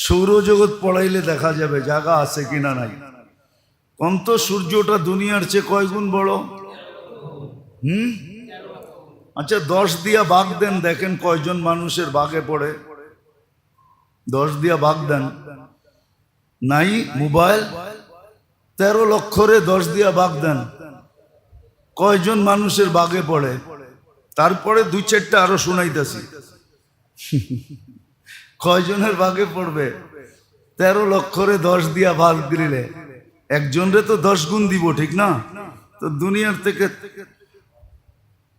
সৌরজগৎ পড়াইলে দেখা যাবে জায়গা আছে কিনা নাই। অন্ত সূর্যটা দুনিয়ার চেয়ে কয় গুণ বড়? আচ্ছা 10 দিয়া ভাগ দেন, দেখেন কয়জন মানুষের ভাগে পড়ে। 10 দিয়া ভাগ দেন। নাই মোবাইল 13 লক্ষরে 10 দিয়া ভাগ দেন, কয়জন মানুষের ভাগে পড়ে? তারপরে 2-4টা আরো শুনাইতেছি। কয়জনের ভাগে পড়বে? 13 লক্ষরে 10 দিয়া ভাগ দিলে একজনরে তো 10 গুণ দিব, ঠিক না? তো দুনিয়ার থেকে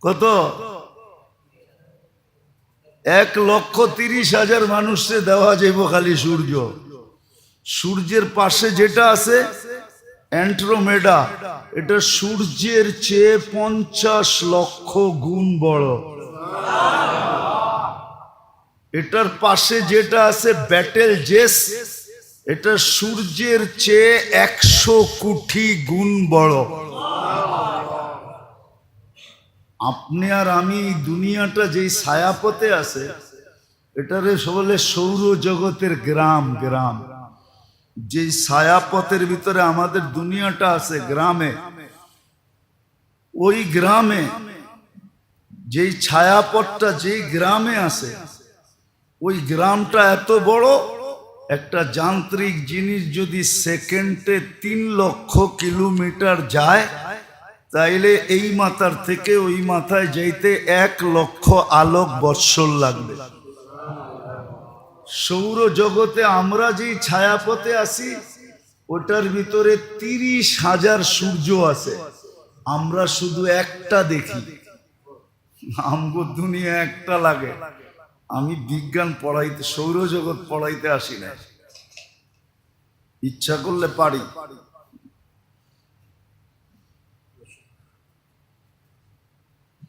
কত? 1,30,000 মানুষে দেওয়া যাইব খালি সূর্য। সূর্যের পাশে যেটা আছে অ্যান্ড্রোমেডা, এটা সূর্যের চেয়ে 50 লক্ষ গুণ বড়। এটার পাশে যেটা আছে ব্যাটেল জেস, এটা সূর্যের চেয়ে 100 কোটি গুণ বড়। আপনি আর আমি দুনিয়াটা যেই ছায়াপথে আছে, এটারে বলে সৌরজগতের গ্রাম। গ্রাম যে ছায়াপথের ভিতরে আমাদের দুনিয়াটা আছে গ্রামে, ওই গ্রামে যেই ছায়াপথটা যেই গ্রামে আছে, ওই গ্রামটা এত বড়, একটা যান্ত্রিক জিনিস যদি সেকেন্ডে 3 লক্ষ কিলোমিটার যায়, তাইলে এই মাথার থেকে ওই মাথায় যাইতে 1 লক্ষ আলোক বৎসর লাগবে। সৌরজগতে আমরা যেই ছায়াপথে আছি, ওটার ভিতরে 30,000 সূর্য আছে। আমরা শুধু একটা দেখি, আমগো দুনিয়া একটা লাগে। আমি বিজ্ঞান পড়াইতে, সৌরজগৎ পড়াইতে আসি না, ইচ্ছা করলে পারি।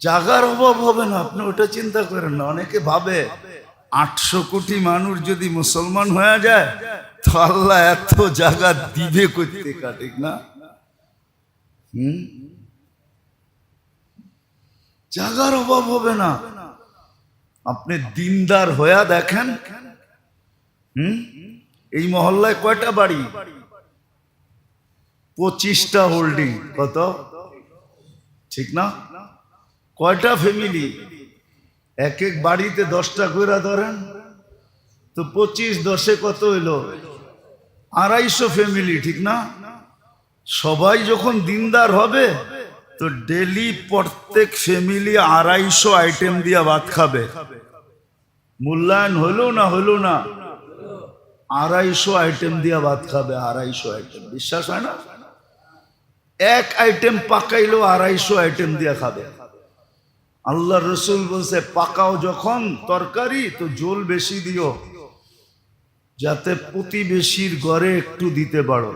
জাগার অভাব হবে না, আপনি ওটা চিন্তা করেন না। অনেকে ভাবে 800 কোটি মানুষ যদি মুসলমান হয়ে যায় তো আল্লাহ এত জায়গা দিবে করতে, ঠিক না? জাগার অভাব হবে না। আপনি দিনদার হয়ে দেখেন, এই মহল্লায় কয়টা বাড়ি? 25টা হোল্ডিং। কত? ঠিক না? কয়টা ফ্যামিলি? এক এক বাড়িতে 10টা করে ধরেন তো 25 10-এ কত হইল? 250 ফ্যামিলি, ঠিক না? সবাই যখন দিনদার হবে তো ডেলি প্রত্যেক ফ্যামিলি 250 আইটেম দিয়া ভাত খাবে। মূল্যায়ন হলো না? হলো না? 250 আইটেম দিয়া ভাত খাবে। 250 আইটেম, বিশ্বাস হয় না? এক আইটেম পাকাইলো 250 আইটেম দিয়া খাবে। আল্লাহ রসুল বলছে, পাকাও যখন তরকারি তো ঝোল বেশি দিও, যাতে প্রতিবেশীর ঘরে একটু দিতে পারো।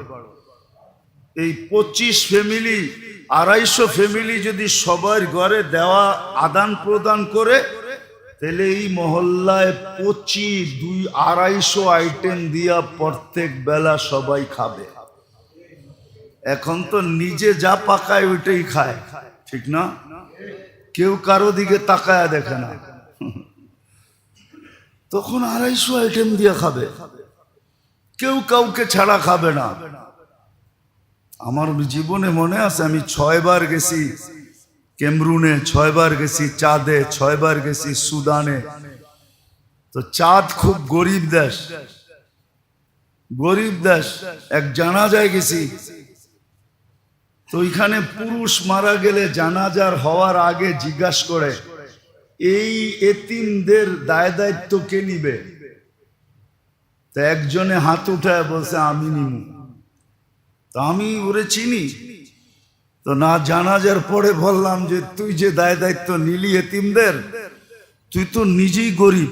এই 25 ফ্যামিলি, 250 ফ্যামিলি যদি সবার ঘরে দেওয়া আদান প্রদান করে, তাহলে এই মহল্লায় 250 আইটেম দিয়া প্রত্যেক বেলা সবাই খাবে। এখন তো নিজে যা পাকায় ওইটাই খায়, ঠিক না? কেউ কারো দিকে তাকায় দেখে না। তখন 250 আইটেম দিয়ে খাবে, কেউ কাউকে ছাড়া খাবে না। আমার জীবনে মনে আছে, আমি 6 বার গেছি ক্যামরুনে, 6 বার গেছি চাঁদে, 6 বার গেছি সুদানে। তো চাঁদ খুব গরিব দেশ, গরিব দেশ। এক জানাজায় গেছি, তো ওইখানে পুরুষ মারা গেলে জানাজার হওয়ার আগে জিজ্ঞাসা করে, এই এতিমদের দায় দায়িত্ব কে নিবে? তো একজনে হাত উঠায় বলছে, আমি নিব। তো আমি ওরে চিনি, তো না জানাজার পরে বললাম যে, তুই যে দায় দায়িত্ব নিলি এতিমদের, তুই তো নিজেই গরিব।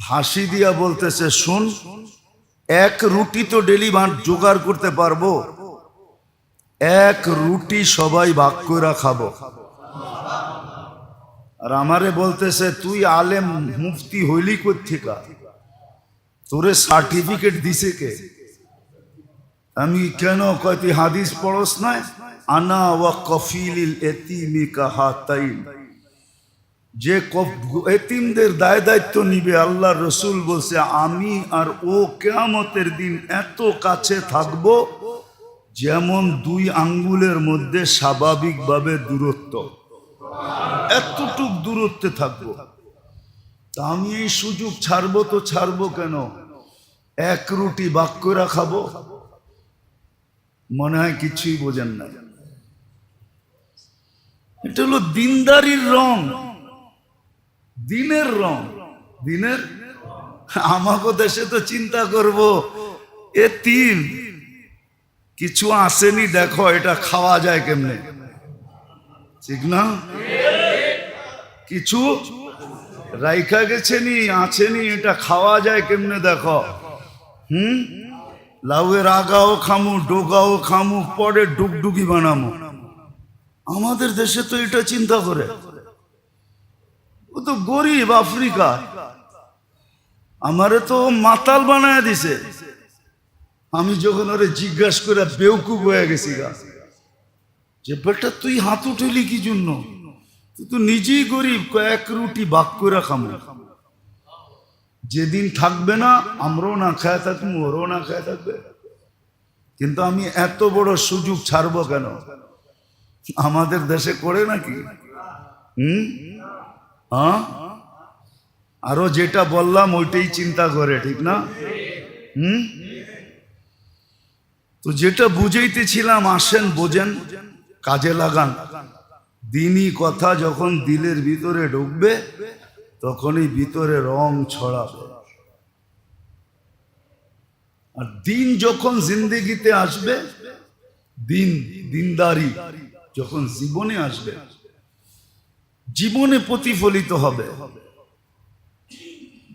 হাসি দিয়া বলতেছে, শোন, 1 রুটি তো ডেলি জোগাড় করতে পারবো, 1 রুটি সবাই ভাগ করে খাবো। আর আমারে বলতেছে, তুই আলেম মুফতি হইলি কোত্থেকা, তোরে সার্টিফিকেট দিছে কে? আমি কেন কয়, তুই হাদিস পড়স না? আনা ওয়া কফিলিল এতিমি কাহাতাইন, যে এতিমদের দায় দায়িত্ব নিবে, আল্লাহ রসুল বলছে আমি আর ও কিয়ামতের দিন এত কাছে থাকব যেমন দুই আঙ্গুলের মধ্যে স্বাভাবিকভাবে দূরত্ব, এতটুক দূরত্বে থাকবো। তা আমি এই সুযোগ ছাড়বো তো ছাড়বো কেন? এক রুটি ভাগ করে খাবো? মনে হয় কিছুই বোঝেন না। এটা হলো দিনদারির রং, দিনের রং, দিনের। আমাকে দেশে তো চিন্তা করব এ তিন কিছু আসেনি, দেখো এটা খাওয়া যায় কেমনে, ঠিক না? কিছু রাইখা গেছেনি, আছেনি, এটা খাওয়া যায় কেমনে দেখো। লাউয়ের আগাও খামু, ডোগাও খামু, পরে ডুগডুগি বানামো। আমাদের দেশে তো এটা চিন্তা করে। ও তো গরিব আফ্রিকা, আমারে তো মাতাল বানায় দিছে। আমি যখন ওরে জিজ্ঞাসা করে বেউকুব হয়ে গেছি গা, যে বেটা তুই হাত উঠেলি কি জন্য? তুই তো নিজেই গরিব, কয়েক রুটি ভাগ করে খামো। যেদিন থাকবে না আমরাও না খায় থাকবো, ওরাও না খায় থাকবে। কিন্তু আমি এত বড় সুযোগ ছাড়বো কেন? আমাদের দেশে করে নাকি? হ্যাঁ, আরো যেটা বললাম ওইটাই চিন্তা করে, ঠিক না? তো যেটা বুঝাইতেছিলাম, আসেন বোঝেন, কাজে লাগান। দিনই কথা যখন দিলের ভিতরে ঢুকবে তখনই ভিতরে রং ছড়াবে। আর দিন যখন জিন্দেগিতে আসবে, দিনদারি যখন জীবনে আসবে, জীবনে প্রতিফলিত হবে,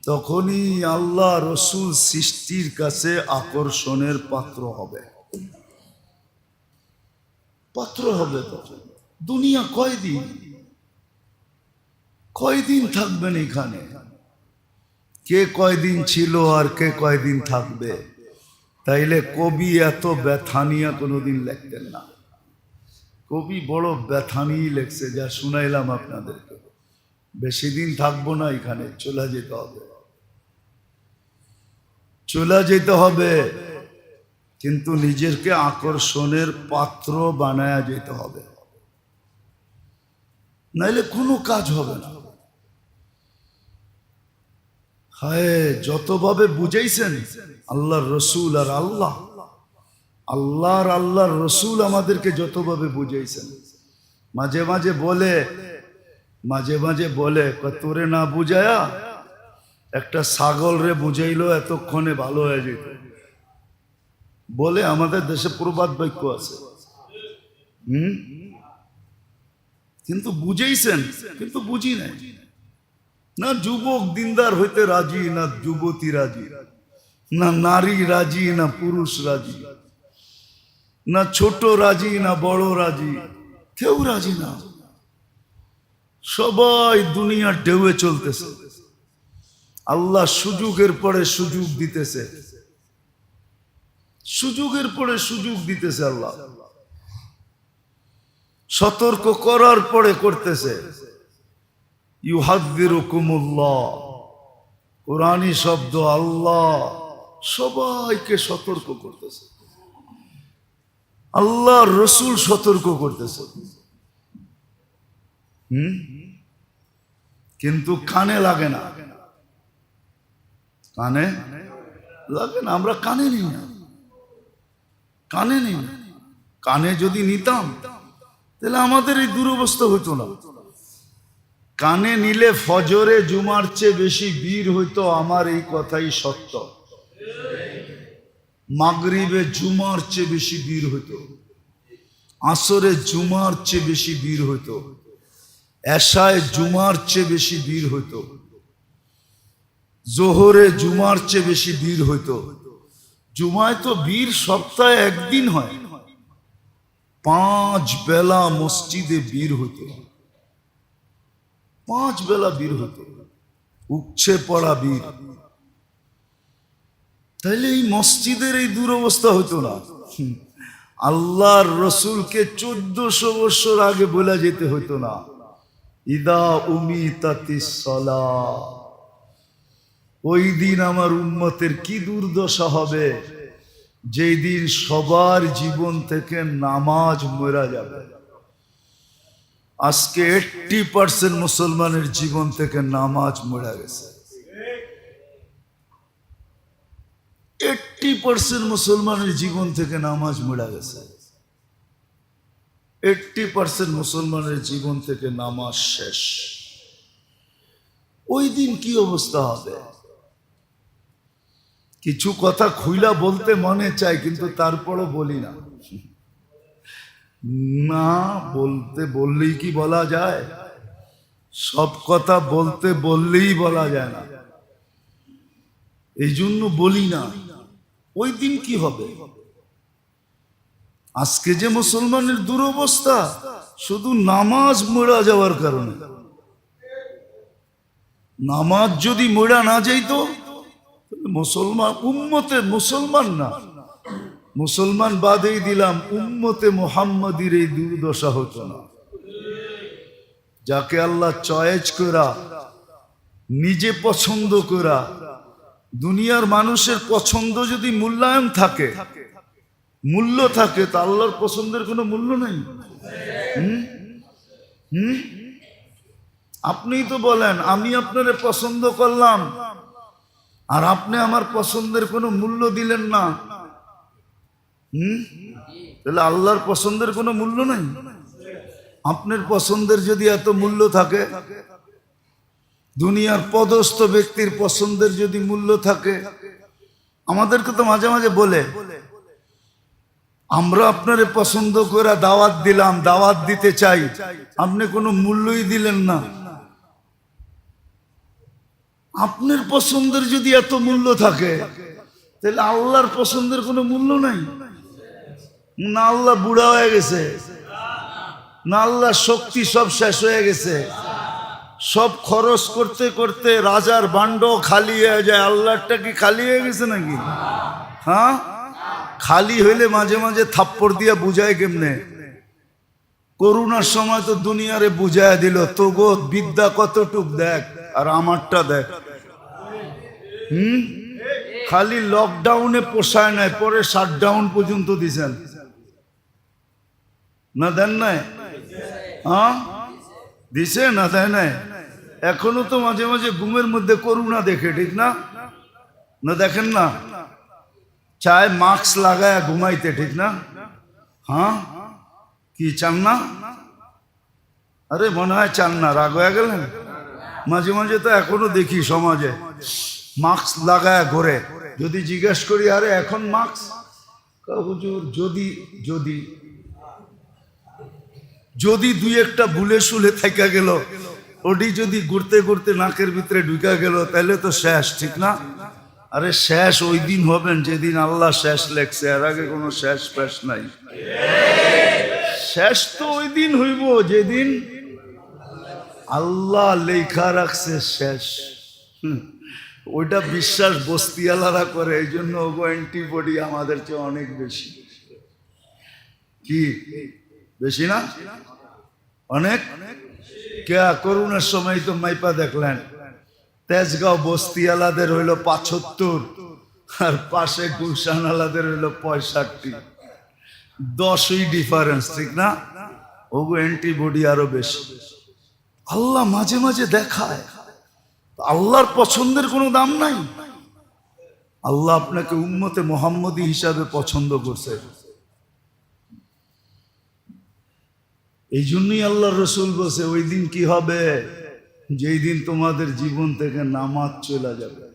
তখনই আল্লাহ রসুল সৃষ্টির কাছে আকর্ষণের পাত্র হবে, পাত্র হবে। তখন দুনিয়া কয়দিন থাকবেন এখানে? কে কয়দিন ছিল আর কে কয়দিন থাকবে? তাইলে কবি এত ব্যথা নিয়ে কোনোদিন লিখতেন না। কবি বড় ব্যথা নিয়ে লেখছে, যা শুনাইলাম আপনাদেরকে। বেশি দিন থাকবো না এখানে, চলে যেতে হবে, চলে যেতে হবে। কিন্তু নিজেকে আকর্ষণের পাত্র বানায়া যেতে হবে, নাইলে কোনো কাজ হবে না। হায়, যতভাবে বুঝাইছেন আল্লাহর রসুল আর আল্লাহর রসুল আমাদেরকে যতভাবে বুঝাইছেন। মাঝে মাঝে বলে তোরে না বুঝায়া একটা ছাগল রে বুঝাইলো এতক্ষণে ভালো হয়ে যেত, বলে আমাদের দেশে প্রবাদ বাক্য আছে। কিন্তু বুঝাইছেন, কিন্তু বুঝি নাই। না যুবক দিনদার হইতে রাজি, না যুবতী রাজি, না নারী রাজি, না পুরুষ রাজি, না ছোট রাজি, না বড় রাজি, কেউ রাজি না। সবাই দুনিয়ার ঢেউয়ে চলতেছে। আল্লাহ সুযোগের পরে সুযোগ দিতেছে, সুযোগের পরে সুযোগ দিতেছে। আল্লাহ সতর্ক করার পরে করতেছে। ইউহাযযিরুকুমুল্লাহ, কোরআনী শব্দ। আল্লাহ সবাইকে সতর্ক করতেছে, আল্লাহ রসুল সতর্ক করতেছে। কিন্তু কানে লাগে না, কানে লাগে না। আমরা কানে নিই না, কানে নিই না। কানে যদি নিতাম তাহলে আমাদের এই দুরবস্থা হইতো না। কানে নিলে ফজরে জুমার চেয়ে বেশি বীর হইতো, আমার এই কথাই সত্য। মাগরিবে জুমার চেয়ে বেশি বীর হইতো, আসরে জুমার চেয়ে বেশি বীর হইতো, এশায় জুমার চেয়ে বেশি বীর হইতো, জোহরে জুমার চেয়ে বেশি বীর হইতো। জুমায় তো বীর সপ্তাহে একদিন হয়, 5 বেলা মসজিদে বীর হইতো, 5 বেলা বীর হইতো, উপচে পড়া বীর। তাইলে এই মসজিদের এই দুরবস্থা হইতো না। আল্লাহর রসুলকে 1400 বছর আগে বলে যেতে হইতো না, ইদা উমিতাতিস সালাহ, ওই দিন আমার উম্মতের কি দুর্দশা হবে, যেই দিন সবার জীবন থেকে নামাজ মরা যাবে। আজকে 80% মুসলমানের জীবন থেকে নামাজ মরা গেছে। 80% মুসলমানের জীবন থেকে নামাজ মরা গেছে। 80% মুসলমানের জীবন থেকে নামাজ শেষ। ওই দিন কি অবস্থা হবে? কিছু কথা খুইলা বলতে মনে চাই, কিন্তু তারপরও বলি না। না বলতে বললেই কি বলা যায়? সব কথা বলতে বললেই বলা যায় না, এই জন্য বলি না। ওই দিন কি হবে? আজকে যে মুসলমানের দুরবস্থা, শুধু নামাজ মরা যাওয়ার কারণে। নামাজ যদি মরা না যাইতো, মুসলমান উম্মতে, মুসলমান না, মুসলমান বাদেই দিলাম, উম্মতে মুহাম্মাদির এই দুর্দশা হতো না। যাকে আল্লাহ চয়েস করা, নিজে পছন্দ করা, দুনিয়ার মানুষের পছন্দ যদি মূল্যায়ন থাকে, মূল্য থাকে, তা আল্লাহর পছন্দের কোনো মূল্য নেই। আপনিই তো বলেন, আমি আপনারে পছন্দ করলাম আর আপনি আমার পছন্দের কোনো মূল্য দিলেন না, তাহলে আল্লাহর পছন্দের কোনো মূল্য নাই। আপনার পছন্দের যদি এত মূল্য থাকে, দুনিয়ার পদস্থ ব্যক্তির পছন্দের যদি মূল্য থাকে, আমাদেরকে তো মাঝে মাঝে বলে, আমরা আপনারে পছন্দ করে দাওয়াত দিলাম, দাওয়াত দিতে চাই, আপনি কোনো মূল্যই দিলেন না। আপনার পছন্দের যদি এত মূল্য থাকে, তাহলে আল্লাহর পছন্দের কোনো মূল্য নাই। না আল্লাহ বুড়া হয়ে গেছে, না আল্লাহ শক্তি সব শেষ হয়ে গেছে, সব খরচ করতে করতে রাজার বান্ড খালি হয়ে যায়। আল্লাহটা কি খালি হয়ে গেছে নাকি? হ্যাঁ, খালি হইলে মাঝে মাঝে থাপ্পড় দিয়া বুঝায় কেমনে? করোনার সময় তো দুনিয়ারে বুঝায় দিল, তো গো বিদ্যা কতটুক দেখ আর আমারটা দেখ। খালি লকডাউনে পোষায় নাই, পরে শাটডাউন পর্যন্ত দিছেন না? দেন নাই? হ্যাঁ দিছে না? দেয় নাই? এখনো তো মাঝে মাঝে ঘুমের মধ্যে করোনা দেখে, ঠিক না? না দেখেন না? চায় মাস্ক লাগায় ঘুমাইতে, ঠিক না? হ্যাঁ, কি চান না? আরে মনে হয় চান না, রাগ হয়ে গেলেন? মাঝে মাঝে তো এখনো দেখি সমাজে মাস্ক লাগায় ঘোরে। যদি জিজ্ঞেস করি, আরে এখন মাস্ক, হুজুর যদি যদি যদি দুই একটা ভুলে শুলে থাকা গেল, ওটি যদি ঘুরতে ঘুরতে নাকের ভিতরে ঢুকা গেল, তাহলে তো শেষ, ঠিক না? আরে শেষ ওই দিন হবেন যেদিন আল্লাহ শেষ লেখছে, এর আগে কোনো শেষ ফেস নাই। শেষ তো ওই দিন হইব যেদিন আল্লাহ লেখা রাখছে শেষ। ওইটা বিশ্বাস বস্তিওয়ালারা করে, এই জন্য ওগো অ্যান্টিবডি আমাদের চেয়ে অনেক বেশি। কি বেশি না? অনেক। কে করোনার সময় তো মাইপা দেখলেন, তেজগাঁও বস্তিওয়ালাদের হইল ৭৫ আর পাশে গুলশানওয়ালাদের হইল ৬৫। 10ই ডিফারেন্স, ঠিক না? ওগো অ্যান্টিবডি আরো বেশি। আল্লাহ মাঝে মাঝে দেখায়, আল্লাহর পছন্দের কোনো দাম নাই। আল্লাহ আপনাকে উম্মতে মুহাম্মদী হিসাবে পছন্দ করছে, এই জন্যই আল্লাহ রসুল বলছে, ওই দিন কি হবে, যেই দিন তোমাদের জীবন থেকে নামাজ চলে যাবে,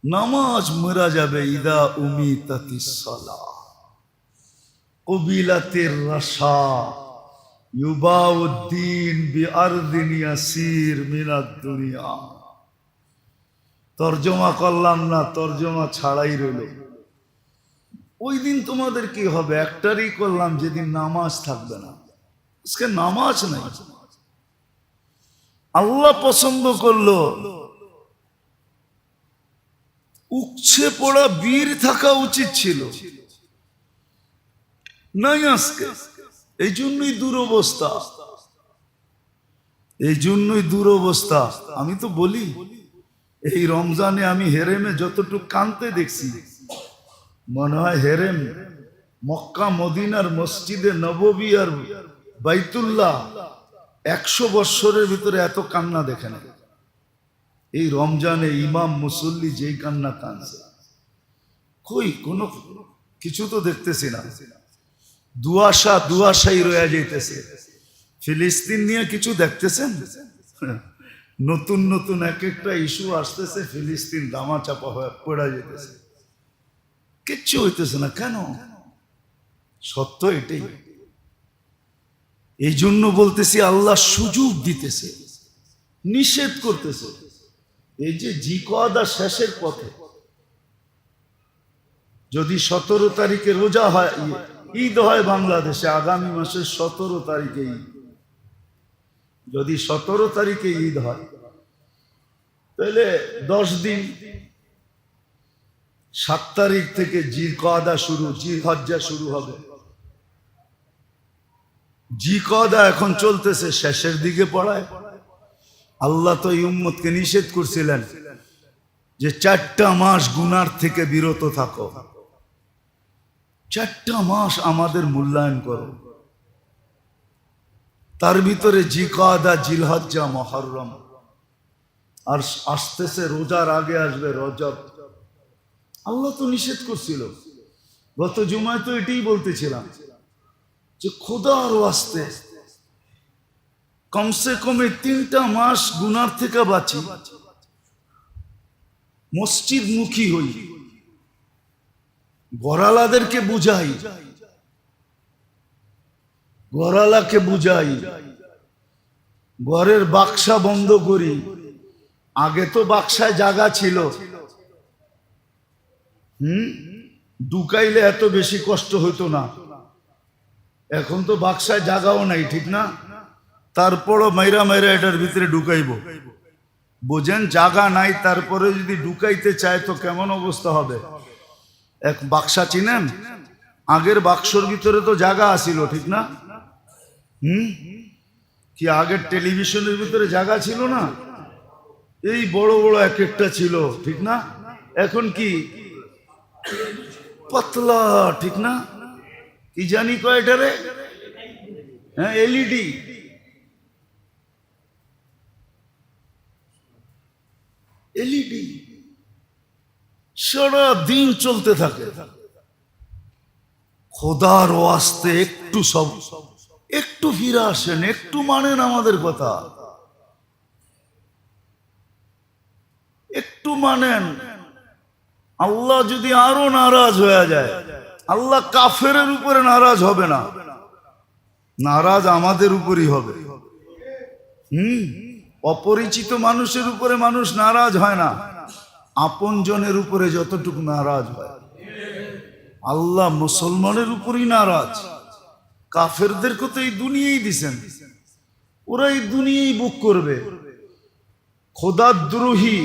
নামাজ মরা যাবে। ইদা উমিতাতিস সালাহ কবিলাতির রাশা ইউবাউদ্দিন বিআরদিন ইয়াসির মিনাদ দুনিয়া। তর্জমা করলাম না, তর্জমা ছাড়াই রইল। ওই দিন তোমাদের কি হবে? একটারই করলাম, যেদিন নামাজ থাকবে না। আজকে নামাজ নাই। আল্লাহ পছন্দ করলো উচ্ছে পড়া বীর থাকা উচিত ছিল, নাই আজকে। এই জন্যই দুরবস্থা, এই জন্যই দুরবস্থা। আমি তো বলি এই রমজানে আমি হেরেমে যতটুকু কানতে দেখছি, মনে হয় হেরেম মক্কা মদিনার মসজিদে নববী আর বাইতুল্লাহ 100 বৎসরের ভিতরে এত কান্না দেখে না। এই রমজানে ইমাম মুসল্লি যেই কান্না কানছে, কই কোনো কিছু তো দেখতেছি না। দুয়াশাই রয়ে যাইতেছে। ফিলিস্তিন নিয়ে কিছু দেখতেছেন? নতুন নতুন এক একটা ইস্যু আসতেছে, ফিলিস্তিন দামাচাপা হয়ে পড়া যেতেছে, কিচ্ছু হইতেছে না। কেন? সত্য এটাই। এই জন্য বলতেছি আল্লাহ সুযোগ দিতেছে, নিষেধ করতেছে। এই যে জিকওয়াদা শেষের পথে, যদি 17 তারিখে রোজা হয়, ঈদ হয় বাংলাদেশে আগামী মাসের 17 তারিখে ঈদ, যদি 17 তারিখে ঈদ হয় তাহলে 10 দিন, 7 তারিখ থেকে জিকওয়াদা শুরু, জিলহজ্জা শুরু হবে। জিকওয়াদা এখন চলতেছে, শেষের দিকে পড়ায়। আল্লাহ তো এই উম্মতকে নিষেধ করছিলেন যে 4টা মাস গুনার থেকে বিরত থাকো, 4টা মাস আমাদের মূল্যায়ন করো। তার ভিতরে জিকওয়াদা, জিলহজ্জা, মুহররম, আর আসতেছে রোজার আগে আসবে রজব। আল্লাহ তো নিষেধ করছিল। গত জুমায় তো এটাই বলতেছিলাম যে খোদার ওয়াস্তে কমসে কমে 3টা মাস গুনার থেকে বাঁচি, মসজিদ মুখী হই, গড়ালাদেরকে বুঝাই, গড়ালাকে বুঝাই, ঘরের বাক্সা বন্ধ করি। আগে তো বাক্সায় জায়গা ছিল, ঢুকাইলে এত বেশি কষ্ট হইতো না। এখন তো বাক্সায় জায়গাও নাই, ঠিক না? তারপরও মাইরা মাইরা এটার ভিতরে ঢুকাইব। বোঝেন, জায়গা নাই, তারপরে যদি ঢুকাইতে চায় তো কেমন অবস্থা হবে। এক বাক্সা চিনেন? আগের বাক্সর ভিতরে তো জায়গা আছিল, ঠিক না? কি আগের টেলিভিশনের ভিতরে জায়গা ছিল না? এই বড় বড় এক একটা ছিল, ঠিক না? এখন কি পাতলা, ঠিক না? কি জানি কয়টারে, হ্যাঁ, এলইডি। এলইডি সারা দিন চলতে থাকে। খোদার ওয়াস্তে একটু সব, একটু ফিরে আসেন, একটু মানেন আমাদের কথা, একটু মানেন। আল্লাহ যদি আরো নারাজ হয়ে যায়, আল্লাহ কাফেরের উপরে নারাজ হবে না, নারাজ আমাদের উপরই হবে। অপরিচিত মানুষের উপরে মানুষ নারাজ হয় না, আপন জনের উপরে যতটুকু নারাজ হয়। আল্লাহ মুসলমানের উপরই নারাজ। কাফেরদেরকে তো এই দুনিয়াই দিছেন, ওরা এই দুনিয়াই বুক করবে। খোদাদ্রোহী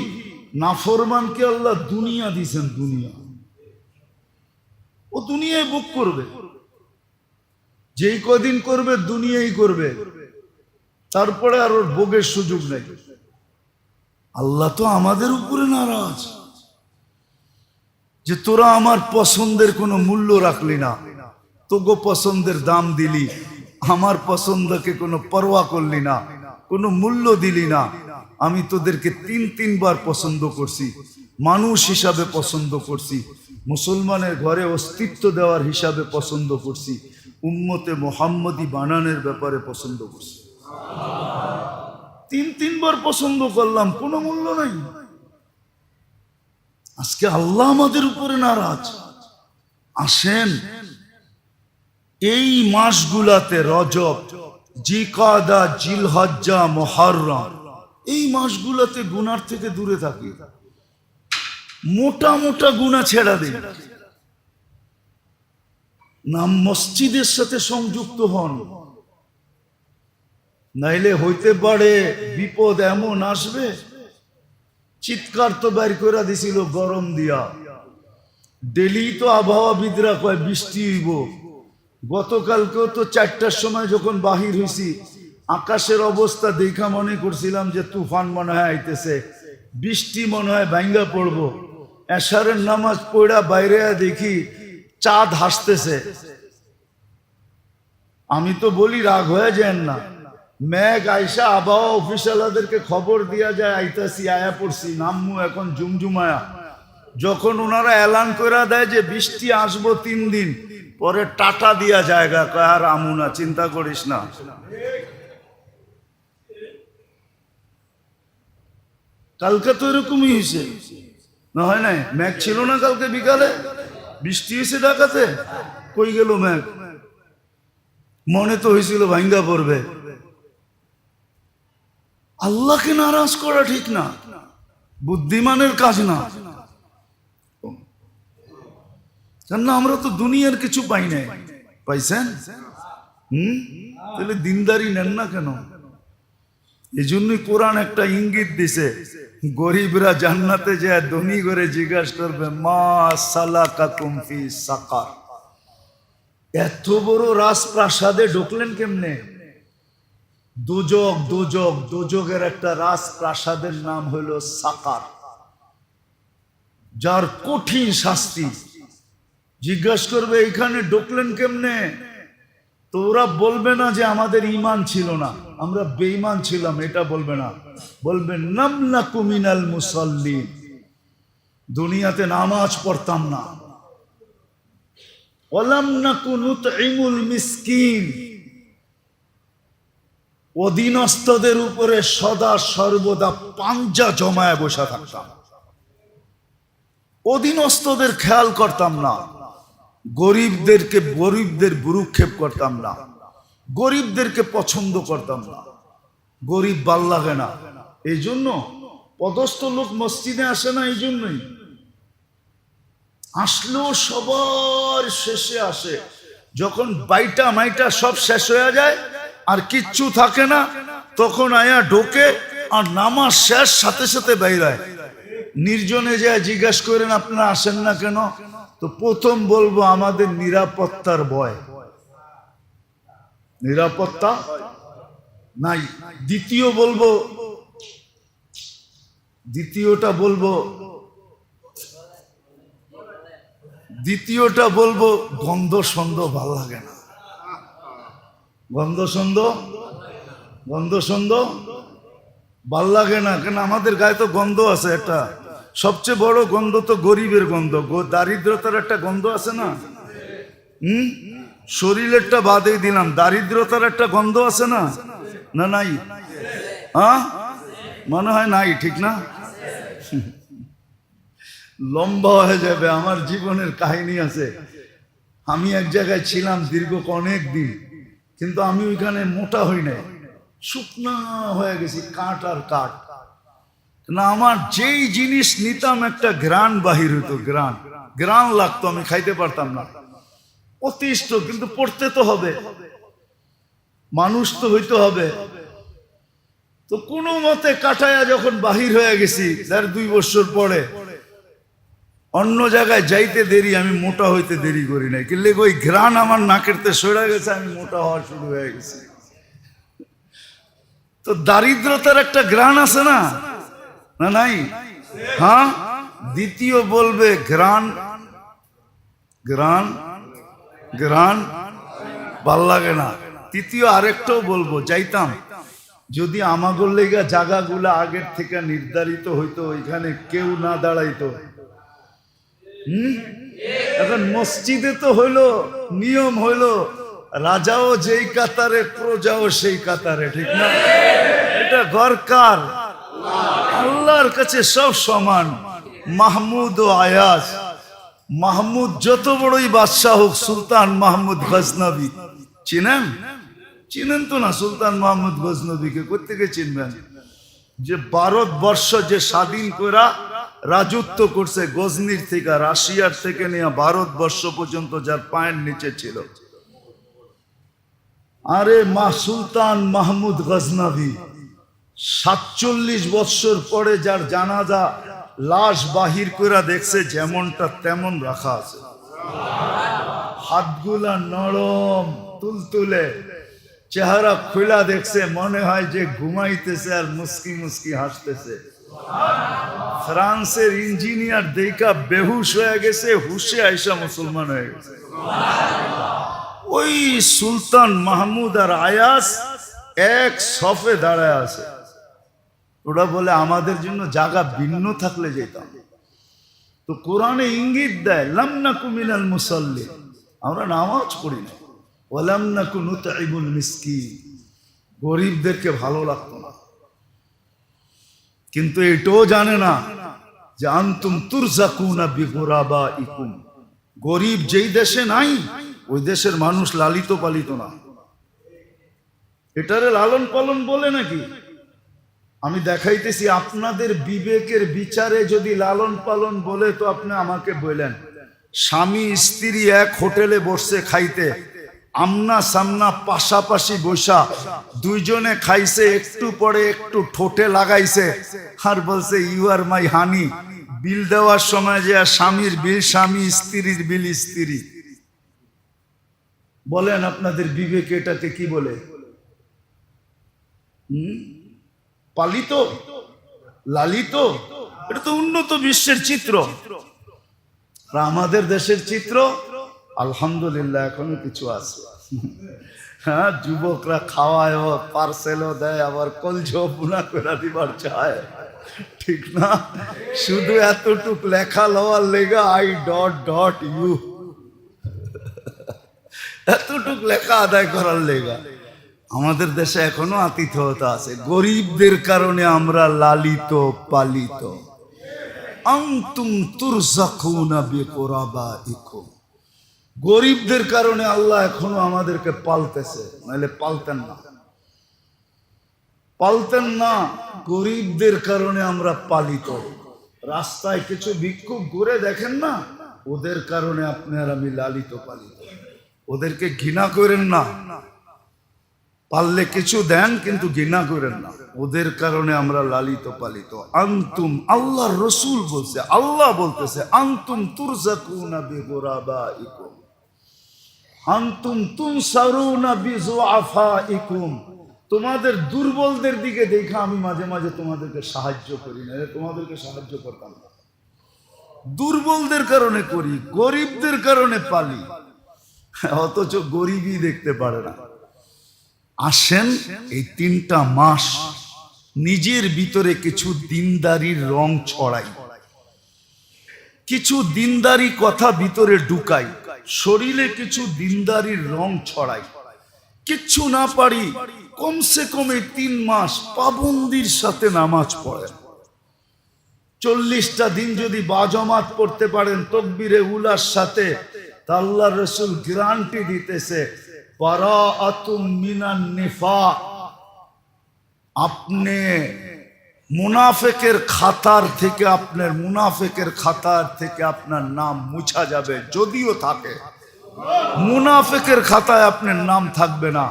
নাফরমানকে আল্লাহ দুনিয়া দিছেন, দুনিয়া, ও দুনিয়ায় বুক করবে। যেই কদিন করবে দুনিয়াই করবে, তারপরে আর ওর ভোগের সুযোগ নেই। আল্লাহ তো আমাদের উপরে নারাজ যে তোরা আমার পছন্দের কোনো মূল্য রাখলি না, তোগো পছন্দের দাম দিলি, আমার পছন্দকে কোনো পরোয়া করলি না, কোনো মূল্য দিলি না। আমি তোদেরকে 3-3 বার পছন্দ করছি, মানুষ হিসাবে পছন্দ করছি, মুসলমানের ঘরে অস্তিত্ব দেওয়ার হিসাবে পছন্দ করছি, উম্মতে মুহাম্মদী বানানোর ব্যাপারে পছন্দ করছি। 3-3 বার পছন্দ করলাম, কোনো মূল্য নাই। আজকে আল্লাহ আমাদের উপরে নারাজ। আসেন এই মাসগুলাতে, রজব, জিকওয়াদা, জিলহজ্জা, মুহররম, এই মাসগুলাতে গুনার থেকে দূরে থাকি, মোটা মোটা গুনাহ ছেড়া দিন, নাম মসজিদের সাথে সংযুক্ত হন। নাইলে হইতে পারে বিপদ এমন আসবে। চিৎকার তো বাইর করে দিছিল গরম দিয়া, ডেলি তো আবহাওয়াবিদরা কয় বৃষ্টি হইব। গতকালকেও তো 4টার সময় যখন বাহির হইছি, আকাশের অবস্থা দেখা মনে করছিলাম যে তুফান মনে হয় আইতেছে, বৃষ্টি মনে হয় ভাঙ্গা পড়বো। এশারের নামাজ পড়া বাইরে দেখি চাঁদ হাসতেছে। আমি তো বলি রাগ হয়ে যান না, মেঘ আইসা আবহাওয়া অফিসারদেরকে খবর দিয়া যায় আইতাছি, আয়া পড়ছি, নামমু এখন জুমজুমায়া। যখন ওনারা এলান করে দেয় যে বৃষ্টি আসবো 3 দিন পরে, টাটা দিয়া জায়গা কয় আর আমু না, চিন্তা করিস না। কালকে তো এরকমই হয়েছে, না হয় নাই? মেঘ ছিল না কালকে বিকালে, বৃষ্টি হয়েছে ঢাকাতে, কই গেল মেঘ? মনে তো হয়েছিল ভাঙ্গা পড়বে। আল্লাহকে নারাজ করা ঠিক না, বুদ্ধিমানের কাজ না। কেননা আমরা তো দুনিয়ার কিছু পাই নাই, পাইছেন? তাহলে দিনদারি নেন না কেন? এই জন্যই কোরআন একটা ইঙ্গিত দিছে, গরিবরা জান্নাতে যায় ধনী করে জিজ্ঞাসা করবে মা সালাকাকুম ফি সাকার, এত বড় রাজপ্রাসাদে ঢুকলেন কেমনে? দোজক, দোজক, দোজকের একটা রাজপ্রাসাদের নাম হলো সাকার, যার কঠিন শাস্তি। জিজ্ঞাসা করবে এখানে ঢুকলেন কেমনে? তো ওরা বলবে না যে আমাদের ঈমান ছিল না, আমরা বেঈমান ছিলাম, এটা বলবে না। বলবে নামনাকু মিনাল মুসাল্লিন, দুনিয়াতে নামাজ পড়তাম না। ওয়ালাম নাকু নুতঈমুল মিসকিন, অধীনস্থদের উপরে সদা সর্বদা পাঞ্জা জমায় বসে থাকতাম, অধীনস্থদের খেয়াল করতাম না, গরিবদের ভ্রুক্ষেপ করতাম না, গরিবদেরকে পছন্দ করতাম না। গরিব ভাল লাগে না, এই জন্য পদস্থ লোক মসজিদে আসে না। এই জন্যই আসলেও সবার শেষে আসে, যখন বাইটা মাইটা সব শেষ হয়ে যায় আর কিচ্ছু থাকে না, তখন আয়া ঢোকে আর নামাজ শেষ সাথে সাথে বাইরায়। নির্জনে যায় জিজ্ঞাসা করেন আপনারা আসেন না কেন? তো প্রথম বলবো আমাদের নিরাপত্তার ভয়, নিরাপত্তা নাই। দ্বিতীয়টা বলবো গন্ধ সন্ধ ভাল লাগে না, গন্ধ সন্ধ ভাল লাগে না। কেন আমাদের গায়ে তো গন্ধ আছে একটা, সবচেয়ে বড় গন্ধ তো গরিবের গন্ধ, দারিদ্রতার একটা গন্ধ আছে না? শরীরেরটা বাদে দিলাম, দারিদ্রতার একটা গন্ধ আছে না? না নাই? হ্যাঁ মনে হয় নাই, ঠিক না? লম্বা হয়ে যাবে, আমার জীবনের কাহিনী আছে। আমি এক জায়গায় ছিলাম দীর্ঘ অনেক দিন, কিন্তু আমি ওইখানে মোটা হই নাই, শুকনা হয়ে গেছি, কাঠ আর কাঠ না। আমার যেই জিনিস নিতাম একটা ঘ্রাণ বাহির হতো, ঘ্রাণ লাগতো, আমি খাইতে পারতাম না, অতিষ্ঠ। কিন্তু পড়তে তো হবে, মানুষ তো হইতে হবে। তো কোনো মতে কাটায়া যখন বাহির হয়ে গেছি, তার 2 বছর পরে অন্য জায়গায় যাইতে দেরি, আমি মোটা হইতে দেরি করি নাই, কিন্তু ওই ঘ্রাণ আমার নাকেরতে সরে গেছে, আমি মোটা হওয়া শুরু হয়ে গেছি। তো দারিদ্রতার একটা ঘ্রাণ আছে না? না নাই? হ্যাঁ। দ্বিতীয় বলবে ঘ্রাণ ভাল লাগে না। তৃতীয় আরেকটাও বলবো, যাইতাম যদি আমাগোর লেগা জায়গাগুলা আগের থেকে নির্ধারিত হইতো, ওইখানে কেউ না দাঁড়াইতো। এখন মসজিদে তো হইলো নিয়ম, হইলো রাজাও যেই কাতারে, প্রজাও সেই কাতারে, ঠিক না? এটা ঘরকার, আল্লাহর কাছে সব সমান। মাহমুদ ও আয়াজ, মাহমুদ যত বড়ই বাদশাহ হোক, সুলতান মাহমুদ গজনবী চিনেন তো না? সুলতান মাহমুদ গজনবীকে কোত্থেকে চিনবেন? যে ভারতবর্ষ যে স্বাধীন করা রাজত্ব করছে, গজনির থেকে, রাশিয়ার থেকে নিয়ে ভারতবর্ষ পর্যন্ত, যার পায়ের নিচে ছিল। আরে সুলতান মাহমুদ গজনবী 47 বছর পরে যার জানাজা লাশ বাহির করে দেখছে, যেমনটা তেমন রাখা আছে, হাতগুলা নরম তুলতুলে, চেহারা খোলা দেখছে, মনে হয় যে ঘুমাইতেছে আর মুস্কি মুস্কি হাসতেছে। ফ্রান্সের ইঞ্জিনিয়ার দেখা বেহুশ হয়ে গেছে, হুশে আইসা মুসলমান হয়ে গেছে। ওই সুলতান মাহমুদ আর আয়াস এক সফে দাঁড়ায় আছে। ওরা বলে আমাদের জন্য জায়গা ভিন্ন থাকলে যেতাম। তো কোরআনে ইঙ্গিত দেয় লাম নাকু মিনাল মুসাল্লিন, আমরা নামাজ পড়ি না। ওয়ালাম নাকু নুতঈমুল মিসকিন, গরিবদেরকে ভালো লাগতো না। কিন্তু এটাও জানে না যে আনতুম তুরজাকুনা বিগুরাবাইকুম, গরিব যেই দেশে নাই ওই দেশের মানুষ লালিত পালিত না। এটারে লালন পালন বলে নাকি? আমি দেখাইতেছি, আপনাদের বিবেকের বিচারে যদি লালন পালন বলে তো আপনি আমাকে বললেন, স্বামী স্ত্রী এক হোটেলে বসছে খাইতে, আমনা সামনা পাশাপাশি বসা, দুইজনে খাইছে, একটু পরে একটু ঠোঁটে লাগাইছে আর বলছে ইউ আর মাই হানি। বিল দেওয়ার সময় যে স্বামীর বিল স্বামী, স্ত্রীর বিল স্ত্রী। বলেন আপনাদের বিবেকে এটাকে কি বলে? পালিত, লালিত? এটা তো উন্নত বিশ্বের চিত্র। আমাদের দেশের চিত্র আলহামদুলিল্লাহ এখনো কিছু আছে। হ্যাঁ, যুবকরা খাওয়ায়, পার্সেলও দেয়, আবার কলজো বুনা করে দিবার চায়, ঠিক না? শুধু এতটুক লেখা লওয়ার লেগা আই ডট ডট ইউ, এতটুক লেখা আদায় করার লেগা। আমাদের দেশে এখনো আতিথ্যতা আছে। গরিবদের কারণে আমরা লালিত পালিত। আনতুম তুরজাকুনা বিকুরাবাইকুম, গরিবদের কারণে আল্লাহ এখনো আমাদেরকে পালতেছে, নাহলে পালতেন না, পালতেন না। গরিবদের কারণে আমরা পালিত। রাস্তায় কিছু ভিক্ষুক ঘুরে দেখেন না, ওদের কারণে আপনি আর আমি লালিত পালিত। ওদেরকে ঘৃণা করেন না, পারলে কিছু দেন কিন্তু ঘৃণা করেন না, ওদের কারণে আমরা লালিত পালিত। আনতুম, আল্লাহর রাসূল বলছে, আল্লাহ বলতেছে আনতুম তুরজাকুনা বিগুরাবাইকুম, আনতুম তুনসারুনা বিযুআফাইকুম, তোমাদের দুর্বলদের দিকে দেখা আমি মাঝে মাঝে তোমাদেরকে সাহায্য করি না, তোমাদেরকে সাহায্য করতাম না। দুর্বলদের কারণে করি, গরিবদের কারণে পালি, অথচ গরিবই দেখতে পারে না। আসেন এই 3টা মাস নিজের ভিতরে কিছু দিনদারির রং ছড়াই, কিছু দিনদারি কথা ভিতরে ঢুকাই, শরীরে কিছু দিনদারির রং ছড়াই। কিচ্ছু না পারি, কমসে কম 3 মাস পাবন্দির সাথে নামাজ পড়েন। 40টা দিন যদি বাজমাত পড়তে পারেন তাকবীরে উলার সাথে, তা আল্লাহর রাসূল গ্যারান্টি দিতেছে বারাআতুম মিনান নিফাক, আপনি মুনাফিকের খাতার থেকে, আপনার মুনাফিকের খাতার থেকে আপনার নাম মুছা যাবে। যদিও থাকে, মুনাফিকের খাতায় আপনার নাম থাকবে না,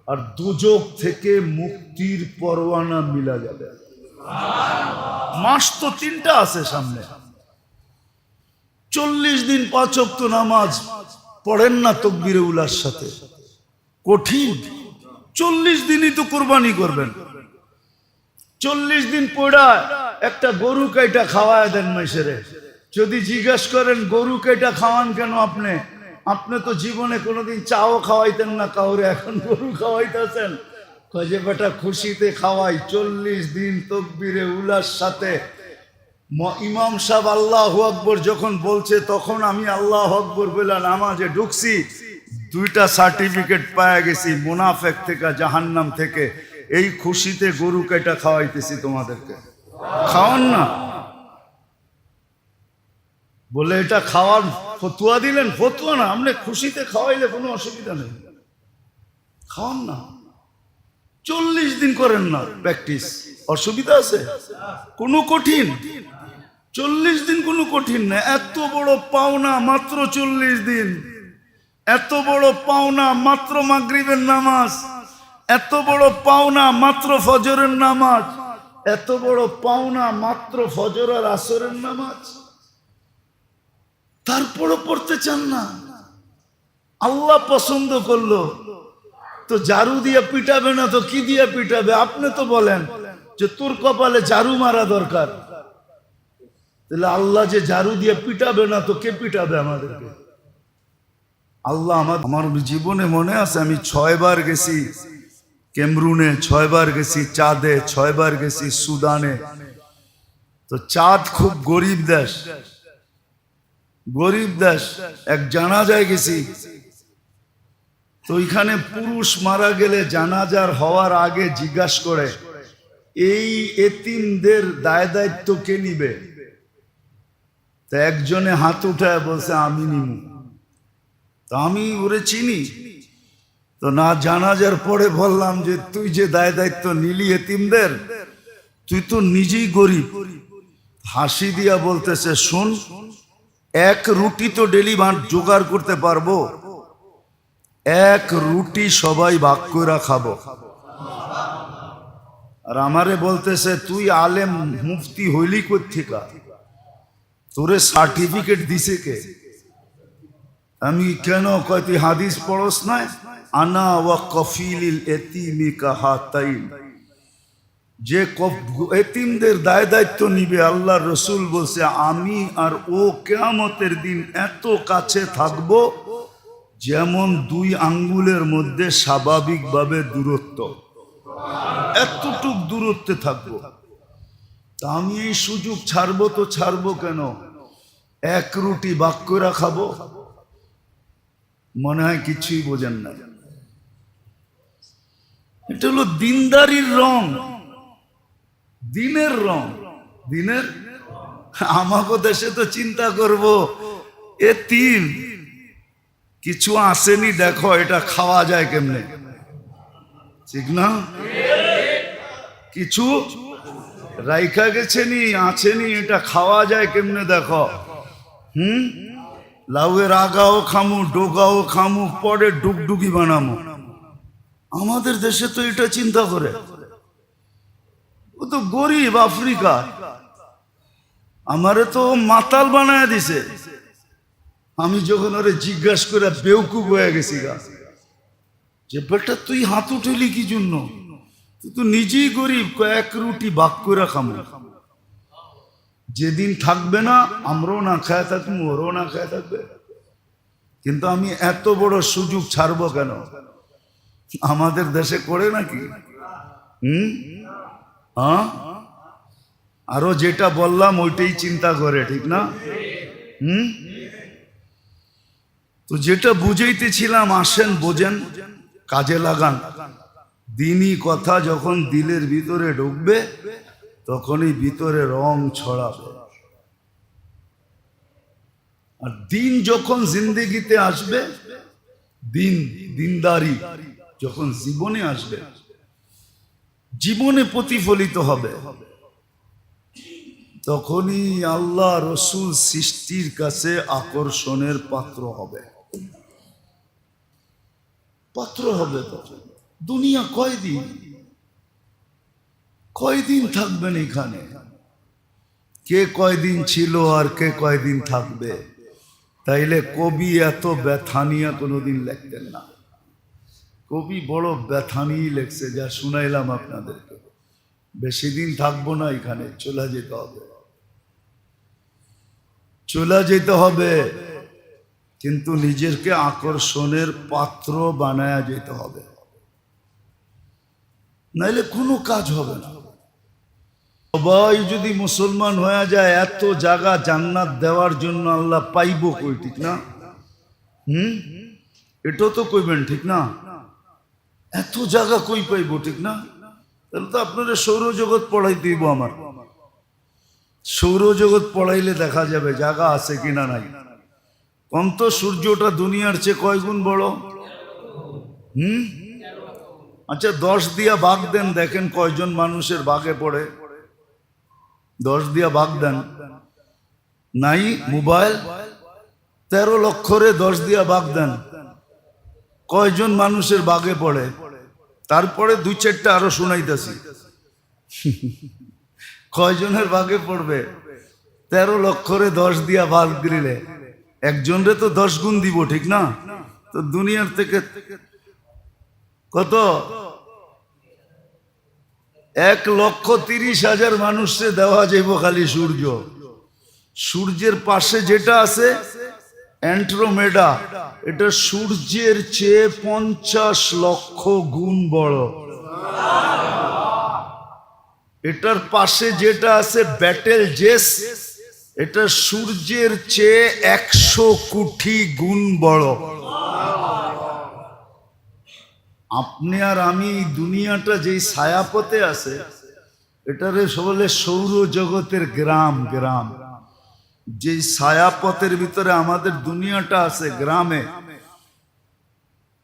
আর দুজক থেকে মুক্তির পরোয়ানা মিলা যাবে। মাস তো 3টা আছে সামনে। 40 দিন 5 ওয়াক্ত নামাজ পড়েন না তাকবীরে উলার সাথে, কঠিন। 40 দিনই তো কোরবানি করবেন। 40 দিন পড়া একটা গরু কাইটা খাওয়ায় দেন মাইসেরে। যদি জিজ্ঞেস করেন গরু কাইটা খাওয়ান কেন আপনি, আপনি তো জীবনে কোনোদিন চাও খাওয়াইতেন না কাউরে, এখন গরু খাওয়াইতেছেন। কয়ে বেটা খুশিতে খাওয়াই। 40 দিন তাকবীরে উলার সাথে ইমাম সাহেব আল্লাহু আকবার যখন বলছে, তখন আমি আল্লাহু আকবার বলে নামাজে ঢুকছি। 2টা সার্টিফিকেট পাওয়া গেছি মুনাফিক থেকে, জাহান্নাম থেকে। এই খুশিতে গরু কাটা খাওয়াইতেছি তোমাদেরকে। খাওয়ান না বলে এটা খাওয়ার ফতুয়া দিলেন? ফতুয়া না, আপনি খুশিতে খাওয়াইলে কোনো অসুবিধা নেই, খাওয়ান না। 40 দিন করেন না প্র্যাকটিস, অসুবিধা আছে? কোনো কঠিন? 40 দিন কোনো কঠিন না। এত বড় পাওনা মাত্র 40 দিন, এত বড় পাওনা মাত্র মাগরিবের নামাজ, এত বড় পাওনা মাত্র ফজরের নামাজ, এত বড় পাওনা মাত্র ফজর আর আসরের নামাজ। তারপরও পড়তে চান না? আল্লাহ পছন্দ করলো তো ঝাড়ু দিয়ে পিটাবে না তো কি দিয়ে পিটাবে? আপনি তো বলেন যে তোর কপালে ঝাড়ু মারা দরকার। তাহলে আল্লাহ যে ঝাড়ু দিয়ে পিটাবে না তো কে পিটাবে আমাদেরকে? আল্লাহ আমার জীবনে মনে আছে, আমি 6 বার গেছি ক্যামরুনে, 6 বার গেছি চাঁদে, 6 বার গেছি সুদানে। তো চাঁদ খুব গরিব দেশ, গরিব দেশ। এক জানাজায় গেছি, তো ওইখানে পুরুষ মারা গেলে জানাজার হওয়ার আগে জিজ্ঞাসা করে এই এতিমদের দায় দায়িত্ব কে নিবে? তা একজনে হাত উঠায় বলছে আমি নিব। তো আমি ওরে চিনি, তো না জানাজার পরে বললাম যে তুই যে দায় দায়িত্ব নিলি এতিমদের, তুই তো নিজেই গরিব। হাসি দিয়া বলতেছে শোন, এক রুটি তো ডেলি জোগাড় করতে পারবো, এক রুটি সবাই ভাগ করে খাবো। আর আমারে বলতেছে তুই আলেম মুফতি হইলি কোত্থেকা, তোরে সার্টিফিকেট দিছে কে? আমি কেন কয় তুই হাদিস পড়স না? আনা ওয়া কফিলিল এতিমি কাহাতাইন, যে এতিমদের দায় দায়িত্ব নিবে আল্লাহর রসুল বলছে আমি আর ও কিয়ামতের দিন এত কাছে থাকবো যেমন 2 আঙ্গুলের মধ্যে স্বাভাবিকভাবে দূরত্ব, এতটুক দূরত্বে থাকবো। তা আমি এই সুযোগ ছাড়বো তো ছাড়বো কেন? এক রুটি ভাগ করে খাবো। মনে হয় কিছুই বোঝেন না। এটা হলো দিনদারির রং, দিনের রং, দিনের। আমাকে দেশে তো চিন্তা করব এতিম কিছু আসেনি, দেখো এটা খাওয়া যায় কেমনে, ঠিক না? কিছু রাইখা গেছেনি, আছেনি, এটা খাওয়া যায় কেমনে দেখো। লাউয়ের আগাও খামু, ডোগাও খামু, পরে ডুগডুগি বানামু। আমাদের দেশে তো এটা চিন্তা করে। ও তো গরিব আফ্রিকা, আমারে তো মাতাল বানায় দিছে। আমি যখন ওরে জিজ্ঞাসা করে বেউকুব হয়ে গেছি গা, যে বেটা তুই হাত উঠেলি কি জন্য? তুই তো নিজেই গরিব, এক রুটি ভাগ করে খামু। যেদিন থাকবে না আমরাও না খায় থাকবো, ওরও না খায় থাকবে। কিন্তু আমি এত বড় সুযোগ ছাড়বো কেন? আমাদের দেশে করে নাকি? হ্যাঁ, আরো যেটা বললাম ওইটাই চিন্তা করে, ঠিক না? তো যেটা বুঝাইতেছিলাম, আসেন বোঝেন, কাজে লাগান। দিনই কথা যখন দিলের ভিতরে ঢুকবে তখনই ভিতরে রং ছড়াবে। আর দিন যখন জিন্দেগিতে আসবে, দিনদারি যখন জীবনে আসবে, জীবনে প্রতিফলিত হবে, তখনই আল্লাহ রসুল সৃষ্টির কাছে আকর্ষণের পাত্র হবে। পাত্র হবে। তখন দুনিয়া কয়দিন থাকবেন এখানে? কে কয়দিন ছিল আর কে কয়দিন থাকবে? তাইলে কবি এত ব্যথা নিয়ে কোনোদিন লিখতেন না। কবি বড় ব্যথা নিয়ে লেখছে, যা শুনাইলাম আপনাদেরকে। বেশি দিন থাকবো না এখানে, চলে যেতে হবে, চলে যেতে হবে। কিন্তু নিজেকে আকর্ষণের পাত্র বানায়া যেতে হবে, নাইলে কোনো কাজ হবে না। সবাই যদি মুসলমান হয়ে যায়, এত জায়গা জান্নাত দেওয়ার জন্য আল্লাহ পাইব কই, ঠিক না? এটাও তো কইবেন, ঠিক না? এত জায়গা কই পাইব, ঠিক না? তাহলে তো আপনারা সৌরজগৎ পড়াই দিব। আমার সৌরজগৎ পড়াইলে দেখা যাবে জায়গা আছে কিনা নাই। অন্ত সূর্যটা দুনিয়ার চেয়ে কয় গুণ বড়? আচ্ছা 10 দিয়া ভাগ দেন, দেখেন কয়জন মানুষের ভাগে পড়ে। 10 দিয়া ভাগ দেন। নাই মোবাইল 13 লক্ষরে 10 দিয়া ভাগ দেন, কয়জন মানুষের ভাগে পড়ে? তারপরে 2-4টা আরো শুনাইতেছি। কয়জনের ভাগে পড়বে? 13 লক্ষরে 10 দিয়া ভাগ দিলে একজনরে তো 10 গুণ দিব, ঠিক না? তো দুনিয়ার থেকে কত? 1,30,000 মানুষে দেওয়া যাইব খালি সূর্য। সূর্যের পাশে যেটা আছে অ্যান্ড্রোমেডা, এটা সূর্যের চেয়ে 50 লক্ষ গুণ বড়। এটার পাশে যেটা আছে ব্যাটেল জেস, এটা সূর্যের চেয়ে 100 কোটি গুণ বড়। আপনি আর আমি দুনিয়াটা যেই ছায়াপথে আছে, এটারে বলে সৌরজগতের গ্রাম। গ্রাম যেই ছায়াপথের ভিতরে আমাদের দুনিয়াটা আছে গ্রামে,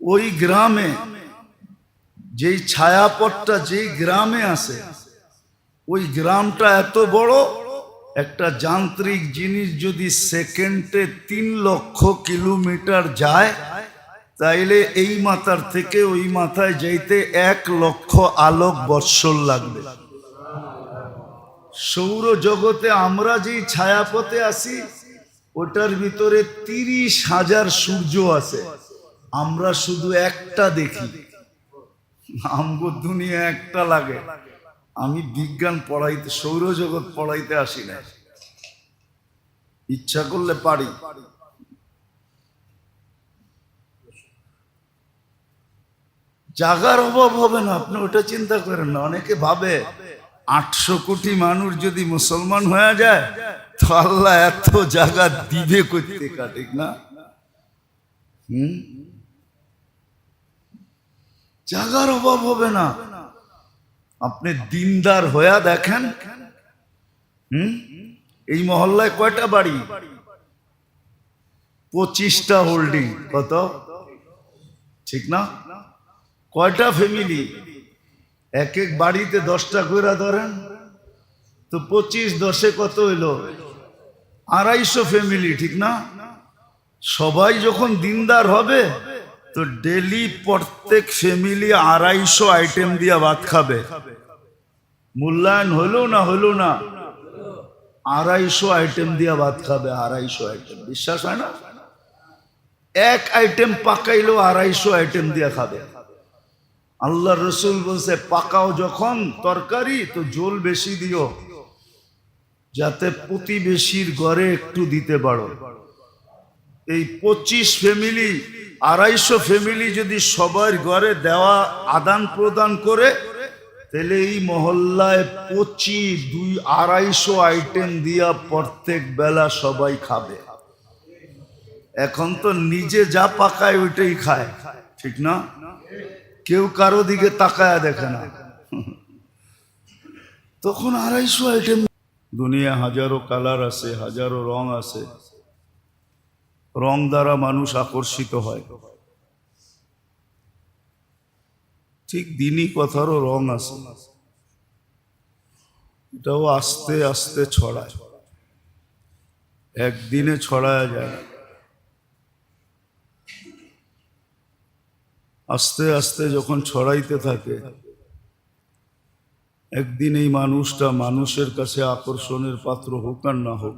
ওই গ্রামে যেই ছায়াপথটা যেই গ্রামে আছে, ওই গ্রামটা এত বড়, একটা যান্ত্রিক জিনিস যদি সেকেন্ডে 3 লক্ষ কিলোমিটার যায়, তাইলে এই মাথার থেকে ওই মাথায় যাইতে 1 লক্ষ আলোক বৎসর লাগবে। সৌরজগতে আমরা যেই ছায়াপথে আছি, ওটার ভিতরে 30,000 সূর্য আছে। আমরা শুধু একটা দেখি, আমগো দুনিয়া একটা লাগে। আমি বিজ্ঞান পড়াইতে, সৌরজগৎ পড়াইতে আসি না, ইচ্ছা করলে পারি। জাগার অভাব হবে না, আপনি ওটা চিন্তা করেন না। অনেকে ভাবে 800 কোটি মানুষ যদি মুসলমান হয়ে যায় তো আল্লাহ এত জায়গা দিবে করতে, ঠিক না? জাগার অভাব হবে না। আপনি দিনদার হয়ে দেখেন, এই মহল্লায় কয়টা বাড়ি? 25টা হোল্ডিং। কত? ঠিক না? কয়টা ফ্যামিলি? এক এক বাড়িতে 10টা করে ধরেন তো 25 10-এ কত হইল? 250 ফ্যামিলি, ঠিক না? সবাই যখন দিনদার হবে তো ডেলি প্রত্যেক ফ্যামিলি 250 আইটেম দিয়ে ভাত খাবে। মূল্যায়ন হলো না? হলো না? 250 আইটেম দিয়ে ভাত খাবে। 250 আইটেম, বিশ্বাস হয় না? এক আইটেম পাকাইলেও 250 আইটেম দিয়ে খাবে। আল্লাহ রসুল বলছে, পাকাও যখন তরকারি তো ঝোল বেশি দিও, যাতে প্রতিবেশীর ঘরে একটু দিতে পারো। এই 25 ফ্যামিলি, 250 ফ্যামিলি যদি সবার ঘরে দেওয়া আদান প্রদান করে, তাহলে এই মহল্লায় 250 আইটেম দিয়া প্রত্যেক বেলা সবাই খাবে। এখন তো নিজে যা পাকায় ওইটাই খায়, ঠিক না? কেউ কারো দিকে তাকায় দেখে না। তখন 250 আইটেম। দুনিয়া হাজারো কালার আছে, হাজারো রং আছে। রং দ্বারা মানুষ আকর্ষিত হয়। ঠিক দিনই কথারও রং আছে, এটাও আস্তে আস্তে ছড়ায়, একদিনে ছড়ায় যায় না। আস্তে আস্তে যখন ছড়াইতে থাকে, একদিন এই মানুষটা মানুষের কাছে আকর্ষণের পাত্র হোক আর না হোক,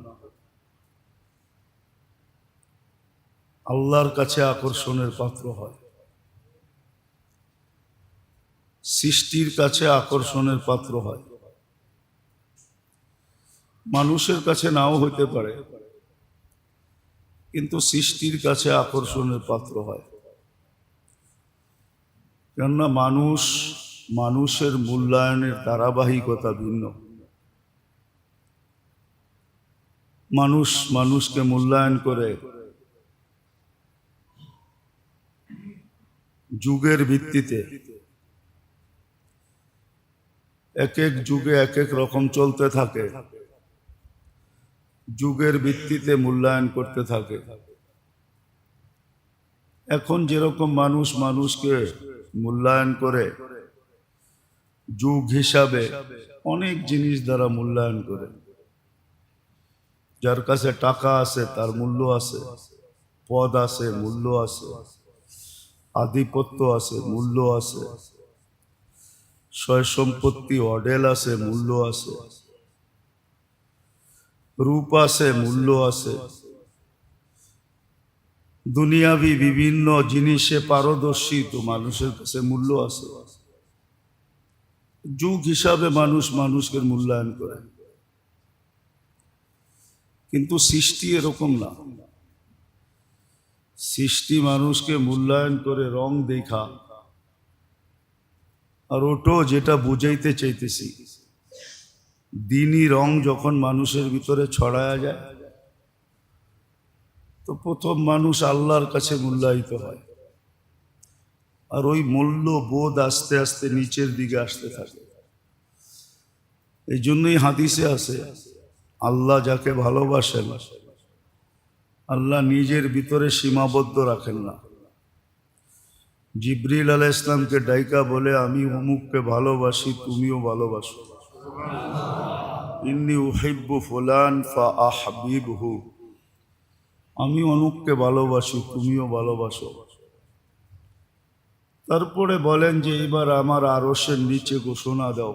আল্লাহর কাছে আকর্ষণের পাত্র হয়, সৃষ্টির কাছে আকর্ষণের পাত্র হয়। মানুষের কাছে নাও হইতে পারে, কিন্তু সৃষ্টির কাছে আকর্ষণের পাত্র হয়। কেননা মানুষের মূল্যায়নের ধারাবাহিকতা ভিন্ন। মানুষ মানুষকে মূল্যায়ন করে যুগের ভিত্তিতে। এক এক যুগে এক এক রকম চলতে থাকে, যুগের ভিত্তিতে মূল্যায়ন করতে থাকে। এখন যেরকম মানুষ মানুষকে মূল্যায়ন করে যুগ হিসাবে, অনেক জিনিস দ্বারা মূল্যায়ন করে। যার কাছে টাকা আছে তার মূল্য আছে, পদ আছে মূল্য আছে, আধিপত্য আছে মূল্য আছে, সয় সম্পত্তি অডেল আছে মূল্য আছে, রূপ আছে মূল্য আছে। দুনিয়াবি বিভিন্ন জিনিসে পারদর্শী, তো মানুষের কাছে মূল্য আছে। যুগ হিসাবে মানুষ মানুষকে মূল্যায়ন করে, কিন্তু সৃষ্টি এরকম না। সৃষ্টি মানুষকে মূল্যায়ন করে রং দেখা, আর ওটো যেটা বুঝাইতে চাইতেছি, দিনই রং যখন মানুষের ভিতরে ছড়ায়া যায়, তো প্রথম মানুষ আল্লাহর কাছে মূল্যায়িত হয়, আর ওই মূল্যবোধ আস্তে আস্তে নিচের দিকে আসতে থাকে। এই জন্যই হাদিসে আছে, আল্লাহ যাকে ভালোবাসেন, আল্লাহ নিজের ভিতরে সীমাবদ্ধ রাখেন না। জিবরিল আলাইহিস সালামকে ডাইকা বলে, আমি অমুককে ভালোবাসি, তুমিও ভালোবাসো। ইন্নী উহিব্বু ফুলান ফাআহবিবহু, আমি অমুককে ভালোবাসি, তুমিও ভালোবাসো। তারপরে বলেন যে এবার আমার আরশের নিচে ঘোষণা দাও,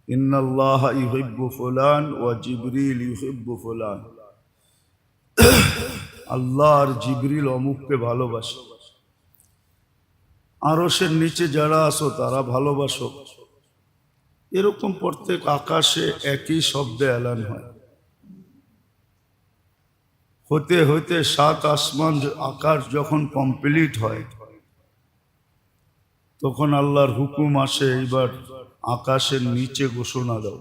ইন্নাল্লাহা ইউহিব্বু ফুলান ওয়া জিবরিল ইউহিব্বু ফুলান, আল্লাহ আর জিবরিল অমুককে ভালোবাসে। আরশের নিচে যারা আসো তারা ভালোবাসো। এরকম প্রত্যেক আকাশে একই শব্দে এলান হয়। হতে হতে 7 আসমান আকাশ যখন কমপ্লিট হয়, তখন আল্লাহর হুকুম আসে, এইবার আকাশের নিচে ঘোষণা দাও।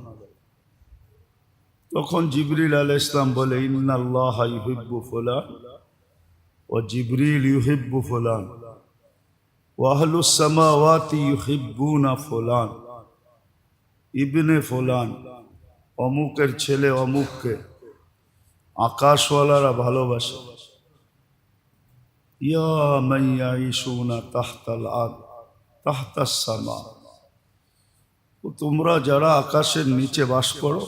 তখন জিবরিল আলাইহিস সালাম বলে, ইন্নাল্লাহা ইউহিব্বু ফুলান ওয়া জিবরিল ইউহিব্বু ফুলান ওয়া আহলুস সামাওয়াতি ইউহিব্বুনা ফুলান ইবনে ফুলান, অমুকের ছেলে অমুককে আকাশওয়ালারা ভালোবাসে। ইয়া মান ইয়াইশুনা তাহতাল আরদ তাহতাস সামা, তোমরা যারা আকাশের নিচে বাস করো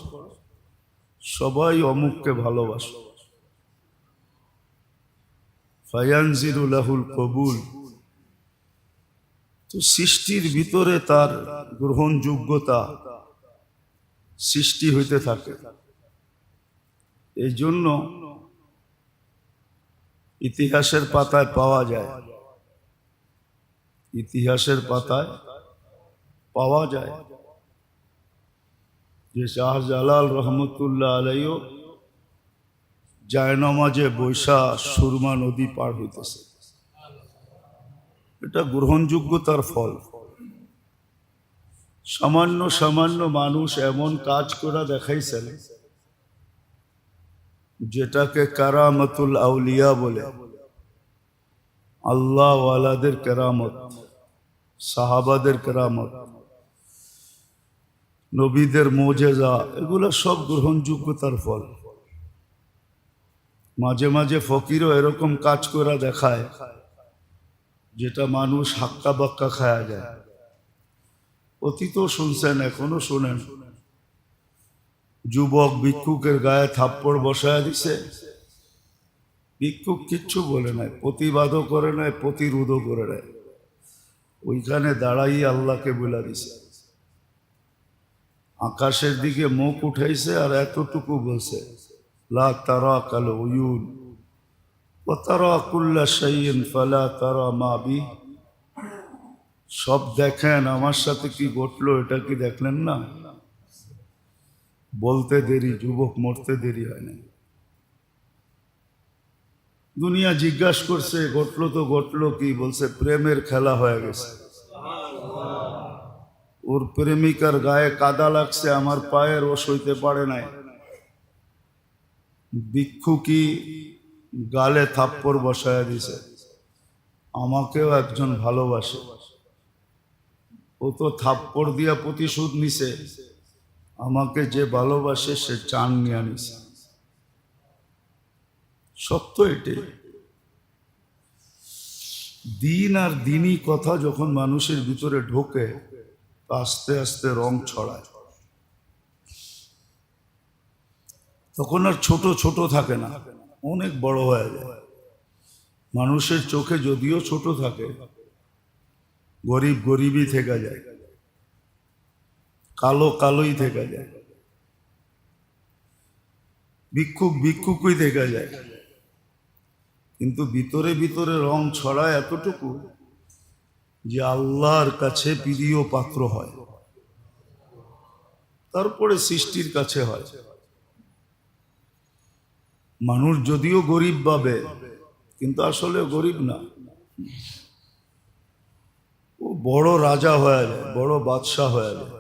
সবাই অমুককে ভালোবাসো। ফায়ানজিলু লাহুল কবুল, তো সৃষ্টির ভিতরে তার গ্রহণযোগ্যতা সৃষ্টি হইতে থাকে। এই জন্য ইতিহাসের পাতায় পাওয়া যায়, ইতিহাসের পাতায় পাওয়া যায় যে শাহজালাল রহমতুল্লাহ আলাইহিও জায়নামাজে বৈশা সুরমা নদী পার হইতেছে। এটা গ্রহণযোগ্যতার ফল। সামান্য সামান্য মানুষ এমন কাজ করে দেখাইছেন যেটাকে কারামতুল আউলিয়া বলে। আল্লাহ ওয়ালাদের কেরামত, সাহাবাদের কেরামত, নবীদের মোজেজা, এগুলো সব গ্রহণযোগ্যতার ফল। মাঝে মাঝে ফকিরও এরকম কাজ করে দেখায় যেটা মানুষ হাক্কা বাক্কা খায়া যায়। অতীতও শুনছেন, এখনো শুনেন। যুবক ভিক্ষুকের গায়ে থাপ্পড় বসায় দিছে, ভিক্ষুক কিচ্ছু বলে নাই, প্রতিবাদও করে নাই, প্রতিরোধও করে নাই, ওইখানে দাঁড়াই আল্লাহকে বলে দিছে। আকাশের দিকে মুখ উঠাইছে আর এতটুকু বলছে, লা তারা কাল উয়ুন ওয়া তারা কুল্লা শাইইন ফালা তারা মা বি, সব দেখেন, আমার সাথে কি ঘটলো এটা কি দেখলেন না? বলতে দেরি, যুবক মরতে দেরি হয় না। দুনিয়া জিজ্ঞাসা করছে ঘটলো তো ঘটলো কি? বলছে প্রেমের খেলা হয়ে গেছে। ওর প্রেমিকার গায়ে কাদা লাগছে, আমার পায়ের, ও সইতে পারে নাই। ভিক্ষুকী গালে থাপ্পড় বসায় দিছে, আমাকেও একজন ভালোবাসে। ও তো থাপ্পড় দিয়া প্রতিশোধ নিছে, আমাকে যে ভালোবাসে সে চান নিয়ে নিছে। সত্য এটাই। দিন আর দিনই কথা যখন মানুষের ভিতরে ঢোকে, আস্তে আস্তে রং ছড়ায়। তখন আর ছোট ছোট থাকে না, অনেক বড় হয়ে যায়। মানুষের চোখে যদিও ছোট থাকে, গরিব গরিবই থেকে যায়, কালো কালোই থেকে যায়, ভিক্ষুক ভিক্ষুকই থেকে যায়। কিন্তু ভিতরে ভিতরে রং ছড়ায় এতটুকু যে আল্লাহর কাছে প্রিয় পাত্র হয়, তারপরে সৃষ্টির কাছে হয়। মানুষ যদিও গরিব ভাবে, কিন্তু আসলে গরিব না, ও বড় রাজা হয়ে যায়, বড় বাদশাহ হয়ে যায়,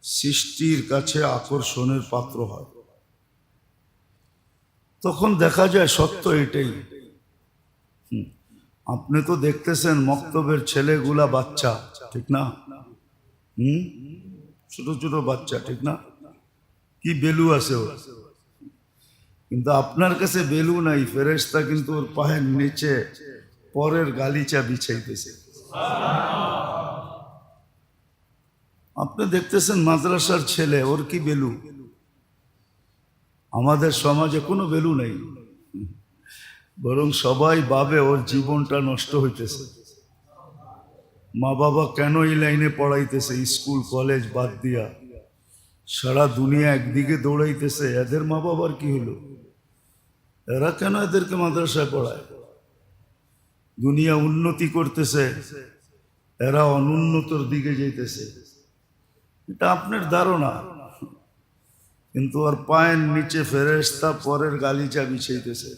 সৃষ্টির কাছে আকর্ষণের পাত্র হয়। তখন দেখা যায় সত্য এটাই। আপনি তো দেখতেছেন মক্তবের ছেলেগুলা বাচ্চা, ঠিক না? ছোট ছোট বাচ্চা, ঠিক না? কি বেলু আছে ওর, কিন্তু আপনার কাছে বেলু নাই, ফেরেশতা কিন্তু ওর পায়ের নিচে পরের গালিচা বিছাইতেছে। আপনি দেখতেছেন মাদ্রাসার ছেলে, ওর কি বেলু? আমাদের সমাজে কোনো বেলু নেই, বরং সবাই ভাবে ওর জীবনটা নষ্ট হইতেছে। মা বাবা কেন এই লাইনে পড়াইতেছে, স্কুল কলেজ বাদ দিয়া সারা দুনিয়া একদিকে দৌড়াইতেছে, এদের মা বাবার কি হলো? এরা কেন এদেরকে মাদ্রাসায় পড়ায়? দুনিয়া উন্নতি করতেছে, এরা অনুন্নতর দিকে যাইতেছে। এটা আপনার ধারণা, কিন্তু ওর পায়ের নিচে ফেরেশতা পরের গালিচা বিছাইতেছে।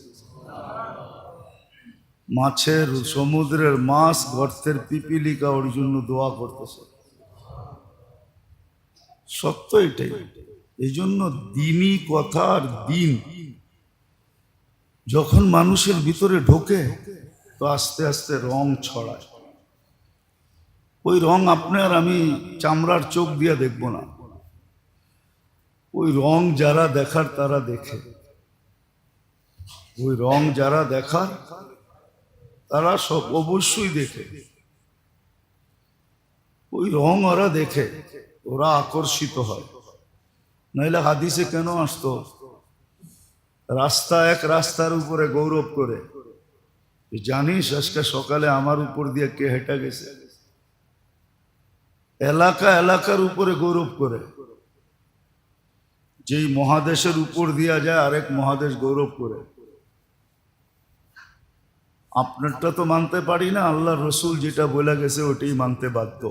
মাছের, সমুদ্রের মাছ, গর্তের পিপিলিকা ওর জন্য দোয়া করতেছে। সত্য এটাই। এই জন্য দিনই কথা আর দিন যখন মানুষের ভিতরে ঢোকে, তো আস্তে আস্তে রং ছড়ায়। ওই রং আপনি আর আমি চামড়ার চোখ দিয়ে দেখব না, ওই রং যারা দেখার তারা দেখে। ওই রং যারা দেখার তারা সব অবশ্যই দেখে। ওই রং ওরা দেখে, ওরা আকর্ষিত হয়। নাইলে হাদিসে কেন আসতো রাস্তা এক রাস্তার উপরে গৌরব করে, জানিস আজকে সকালে আমার উপর দিয়ে কে হেঁটে গেছে? এলাকা এলাকার উপরে গৌরব করে। যেই মহাদেশের উপর দিয়া যায় আরেক মহাদেশ গৌরব করে। আপনারটা তো মানতে পারি না, আল্লাহ রসুল যেটা বলে গেছে ওটাই মানতে বাধ্য।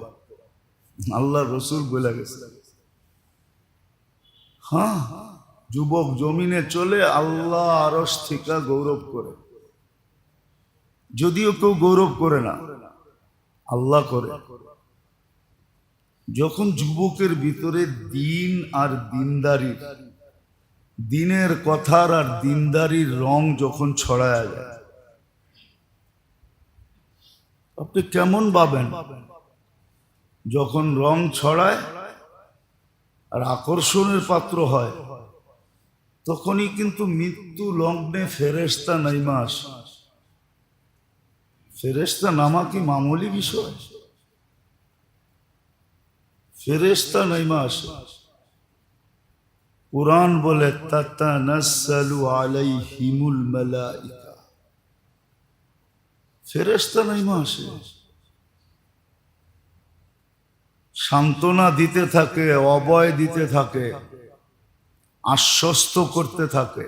আল্লাহ রসুল বলে গেছে। হ্যাঁ, যুবক জমিনে চলে, আল্লাহ আরশ থেকে গৌরব করে। যদিও কেউ গৌরব করে না, আল্লাহ করে। যখন যুবকের ভিতরে দিন আর দিনদারি, দিনের কথার আর দিনদারির রং যখন ছড়ায় যায়, আপনি কেমন ভাবেন? যখন রং ছড়ায় আর আকর্ষণের পাত্র হয়, তখনই কিন্তু মৃত্যু লগ্নে ফেরেশতা নাইমা আসে। ফেরেশতা নামা কি মামুলি বিষয়? ফেরেশতা নাইমা আসে। কুরআন বলে তাতানাজ্জালু আলাইহিমুল মালাইকা, ফেরেশতা নাইমা আসে, সান্ত্বনা দিতে থাকে, অভয় দিতে থাকে, আশ্বস্ত করতে থাকে।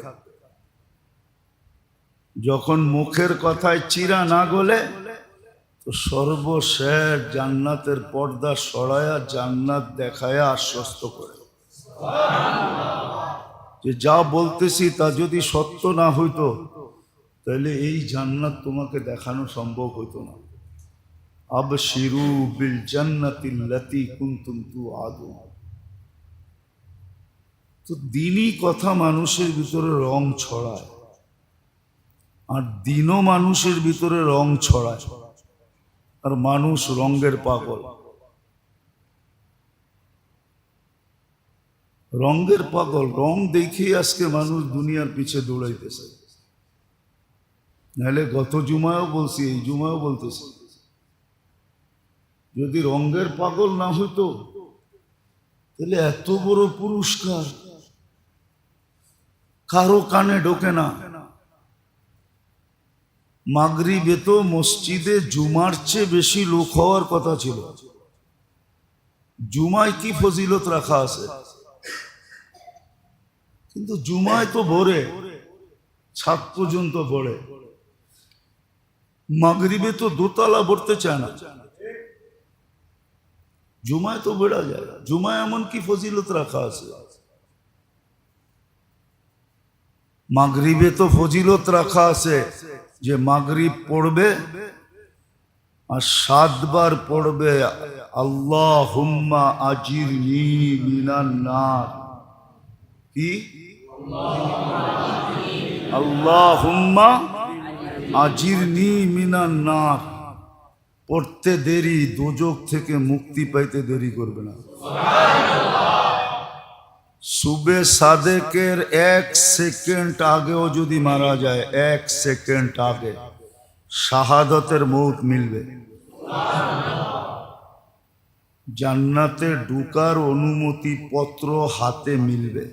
যখন মুখের কথায় চিরা না গলে, তো সর্বশেষ জান্নাতের পর্দা সরায়া জান্নাত দেখায়া আশ্বস্ত করে যে যা বলতেছি তা যদি সত্য না হইতো, তাহলে এই জান্নাত তোমাকে দেখানো সম্ভব হইতো না। আবশিরু বিল জান্নাতিল্লাতী কুনতুম তুআদুন। তো দিনই কথা মানুষের ভিতরে রং ছড়ায়, আর দিনও মানুষের ভিতরে রং ছড়ায়, আর মানুষ রঙের পাগল। রঙের পাগল, রং দেখেই আজকে মানুষ দুনিয়ার পিছে দৌড়াইতেছে। নাহলে গত জুমায়ও বলছি, এই জুমায়ও বলতেছি, যদি রঙের পাগল না হইতো তাহলে এত বড় পুরস্কার কারো কানে ঢোকে না। মাগরিবে তো মসজিদে জুমার চেয়ে বেশি লোক হওয়ার কথা ছিল। জুমায় কি ফজিলত রাখা আছে, কিন্তু জুমায় তো ভরে ছাদ পর্যন্ত পড়ে, মাগরিবে তো দোতলা ভরতে চায় না, জুমায় তো বেড়া যায়। জুমায় এমন কি ফজিলত রাখা আছে? মাগরিবে তো ফজিলত রাখা আছে যে মাগরিব পড়বে আর 7 বার পড়বে আল্লাহুম্মা আজিরনি মিনান নার। কি? আল্লাহুম্মা আজিরনি মিনান নার। পড়তে দেরি দোজখ থেকে মুক্তি পাইতে দেরি করবে না। সুবে সাদেকের 1 সেকেন্ড আগেও যদি মারা যায়, 1 সেকেন্ড আগে শাহাদাতের মৌত মিলবে। জান্নাতে ঢুকার অনুমতি পত্র হাতে মিলবে।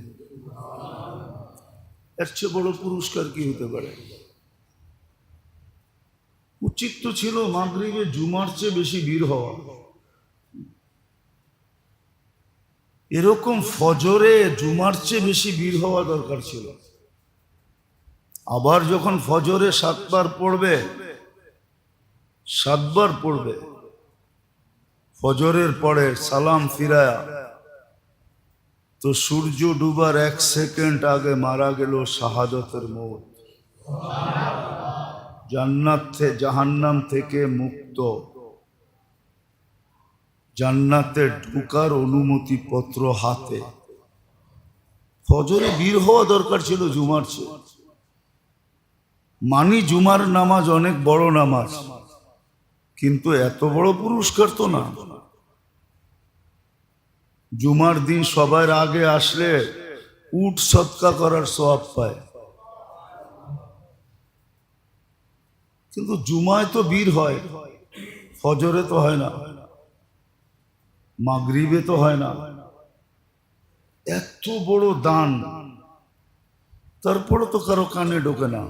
এর চেয়ে বড় পুরস্কার কি হতে পারে? উচিত তো ছিল মাগরিবে জুমার চেয়ে বেশি ভিড় হওয়া। এরকম ফজরে জুমার চেয়ে বেশি ভিড় হওয়া দরকার ছিল। আবার যখন ফজরে 7 বার পড়বে, 7 বার পড়বে, ফজরের পরে সালাম ফিরায়া, তো সূর্য ডুবার 1 সেকেন্ড আগে মারা গেল শাহাদাতের মৌত। জাহান্নাম থেকে মুক্ত, জান্নাতে ঢুকার অনুমতি পত্র হাতে। ফজরে ভিড় হওয়া দরকার ছিল জুমার চেয়ে। মানি জুমার নামাজ অনেক বড় নামাজ, কিন্তু এত বড় পুরস্কার তো না। জুমার দিন সবার আগে আসলে উট সদকা করার সওয়াব পায়, কিন্তু জুমায় তো ভিড় হয়, ফজরে তো হয় না, মাগরিবে তো হয় না। এত বড় দান, তারপরে তো কারো কানে ঢোকে না।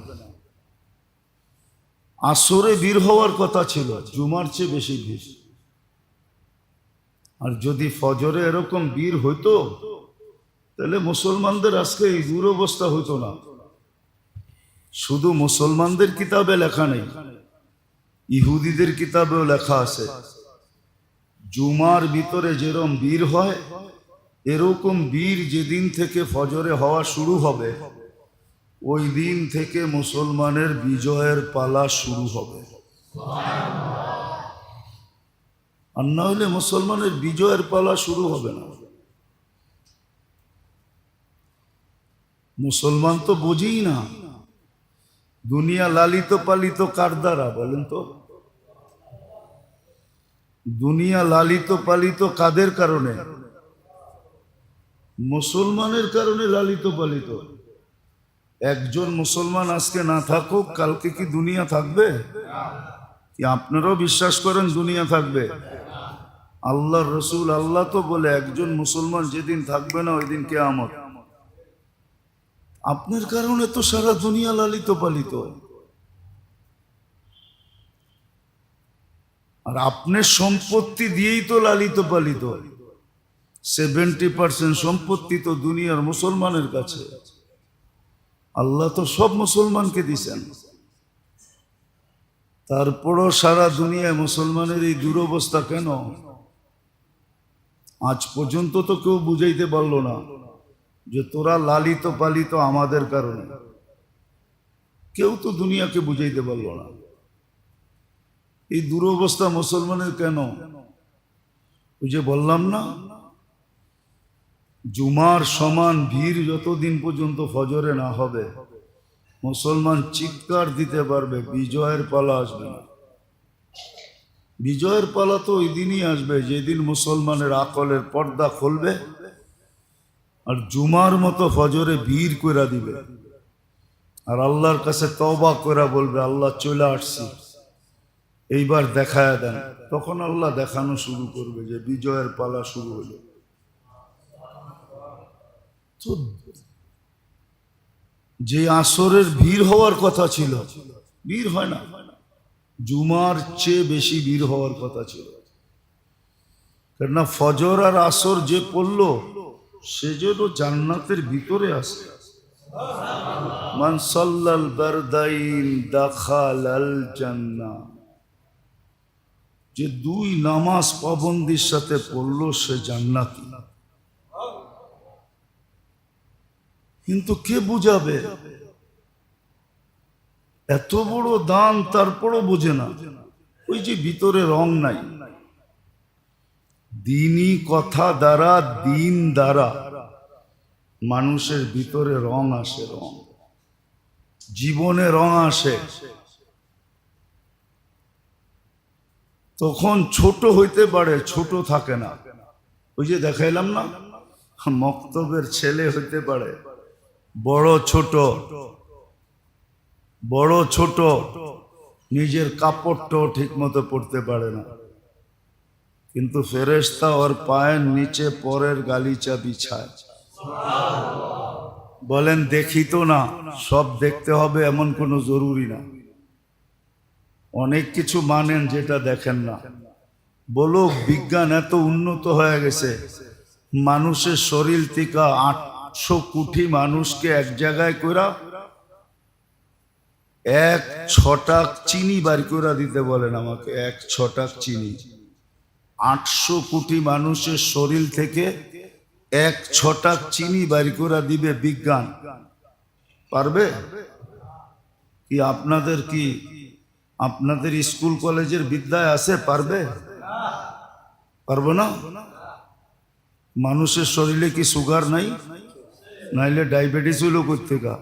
আসরে ভিড় হওয়ার কথা ছিল, জুমার চেয়ে বেশি ভিড়। আর যদি ফজরে এরকম ভিড় হইতো, তাহলে মুসলমানদের আজকে এই দুরবস্থা হইতো না। শুধু মুসলমানদের কিতাবে লেখা নেই, ইহুদিদের কিতাবেও লেখা আছে, জুমার ভিতরে যেরকম ভিড় হয়, এরকম ভিড় যেদিন থেকে ফজরে হওয়া শুরু হবে, ওই দিন থেকে মুসলমানের বিজয়ের পালা শুরু হবে। আর না হলে মুসলমানের বিজয়ের পালা শুরু হবে না। মুসলমান তো বুঝেই না দুনিয়া লালিত পালিত কার দ্বারা, বলেন তো? দুনিয়া লালিত পালিত কাদের কারণে? মুসলমানের কারণে লালিত পালিত। একজন মুসলমান আজকে না থাকুক, কালকে কি দুনিয়া থাকবে? কি আপনারাও বিশ্বাস করেন দুনিয়া থাকবে? আল্লাহর রসুল, আল্লাহ তো বলে একজন মুসলমান যেদিন থাকবে না ওই দিন কিয়ামত। আপনার কারণে তো সারা দুনিয়া লালিত পালিত। আর আপনার সম্পত্তি দিয়েই তো লালিত পালিত। 70% সম্পত্তি তো দুনিয়ার মুসলমানের কাছে। আল্লাহ তো সব মুসলমানকে দিছেন, তারপরও সারা দুনিয়ায় মুসলমানের এই দুরবস্থা কেন? আজ পর্যন্ত তো কেউ বুঝাইতে পারলো না যে তোরা লালিত পালিত আমাদের কারণে। কেউ তো দুনিয়াকে বুঝাইতে পারলো না এই দুরবস্থা মুসলমানের কেন। ওই যে বললাম না, জুমার সমান ভিড় যতদিন পর্যন্ত ফজরে না হবে, মুসলমান চিৎকার দিতে পারবে, বিজয়ের পালা আসবে না। বিজয়ের পালা তো ওই দিনই আসবে যেদিন মুসলমানের আকলের পর্দা খুলবে আর জুমার মতো ফজরে ভিড় করে দিবে আর আল্লাহর কাছে তওবা করে বলবে, আল্লাহ চলে আসছি, এইবার দেখায়া দেন। তখন আল্লাহ দেখানো শুরু করবে যে বিজয়ের পালা শুরু হলো। তো যে আসরের ভিড় হওয়ার কথা ছিল, ভিড় হয় না। জুমার চেয়ে বেশি ভিড় হওয়ার কথা ছিল, কেননা ফজর আর আসর যে পড়লো সে যেন জান্নাতের ভিতরে আসে। মান সাল্লাল বারদাইন দাখালাল জান্নাহ, যে দুই নামাজ পাবন্দির সাথে পড়লো সে জান্নাতি। কিন্তু কে বুঝাবে? এত বড় দান তারপরও বোঝে না। ওই যে ভিতরে রং নাই। দিনই কথা দ্বারা, দিন দ্বারা মানুষের ভিতরে রং আসে, রং জীবনে রং আসে। তখন ছোট হইতে পারে, ছোট থাকে না। ওই যে দেখাইলাম না, মক্তবের ছেলে হইতে পারে বড় ছোট, বড় ছোট, নিজের কাপড়টাও ঠিক মতো পরতে পারে না, কিন্তু ফেরেশতা ওর পায়ের নিচে পরের গালিচা বিছায়। বলেন দেখি তো না, সব দেখতে হবে এমন কোনো জরুরি না। অনেক কিছু মানেন যেটা দেখেন না। বলো বিজ্ঞান এত উন্নত হয়ে গেছে, মানুষের শরীর থেকে 800 কোটি মানুষকে এক জায়গায় কইরা 1 ছটাক চিনি বার করে দিতে বলেন আমাকে, 1 ছটাক চিনি। 800 কোটি মানুষের শরীর থেকে 1 ছটাক চিনি বার করে দিবে বিজ্ঞান, পারবে কি? আপনাদের স্কুল কলেজের বিদ্যায় আছে? পারবে? পারবো না। মানুষের শরীরে কি সুগার নাই? নাইলে ডায়াবেটিস হইলো কই থেকে?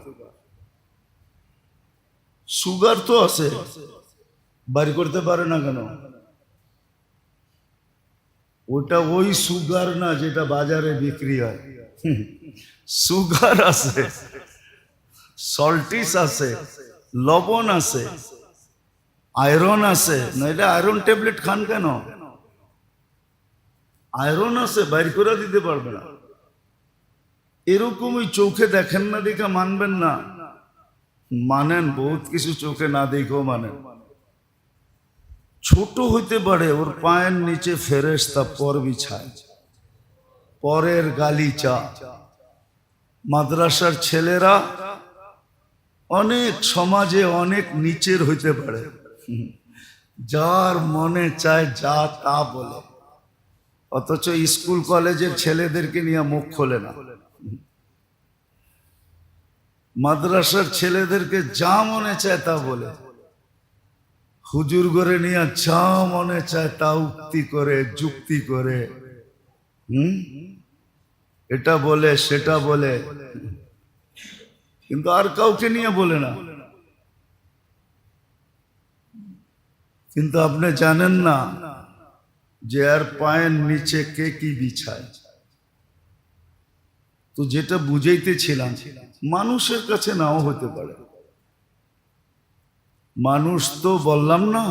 সুগার তো আছে, বাড়ি করতে পারে না কেন? ওটা ওই সুগার না যেটা বাজারে বিক্রি হয়। সুগার আছে, সল্টিস আছে, লবণ আছে, আয়রন আছে। নাইলে আয়রন ট্যাবলেট খান কেন? আয়রন আছে, বাইর করে দিতে পারবে না। এরকমই চোখে দেখেন না দেখা মানবেন না, মানেন বহুত কিছু চোখে না দেখেও মানেন। ছোট হইতে পারে, ওর পায়ের নিচে ফেরেশতা পর বিছায়, পরের গালিচা। মাদ্রাসার ছেলেরা অনেক সমাজে অনেক নিচের হইতে পারে, যার মনে চায় যা তা বলে, অথচ স্কুল কলেজের ছেলেদেরকে নিয়ে মুখ খোলে না। মাদ্রাসার ছেলেদেরকে যা মনে চায় তা বলে, হুজুর ঘরে নিয়ে যা মনে চায় তা উক্তি করে, যুক্তি করে, এটা বলে সেটা বলে, কিন্তু আর কাউকে নিয়ে বলে না। কিন্তু আপনি জানেন না যে আর পায়ের নিচে কে কি বিছায়। তো যেটা বুঝাইতেছিলাম, মানুষের কাছে নাও হতে পারে। মানুষ তো বললাম না,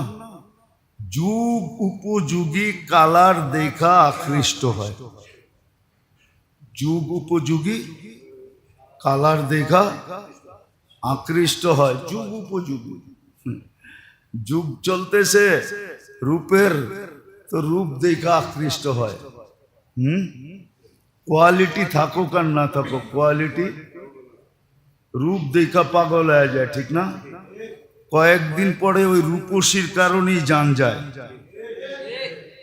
যুগ উপযোগী কালার দেখা আকৃষ্ট হয়। যুগ উপযোগী কালার দেখা আকৃষ্ট হয়, যুগ উপযোগী। যুগ চলতেছে রূপের, তো রূপ দেখা আকৃষ্ট হয়। কোয়ালিটি থাকুক আর না থাকুক, কোয়ালিটি রূপ দেখা পাগল হয়ে যায়, ঠিক না? কয়েকদিন পরে ওই রূপসীর কারণেই জান যায়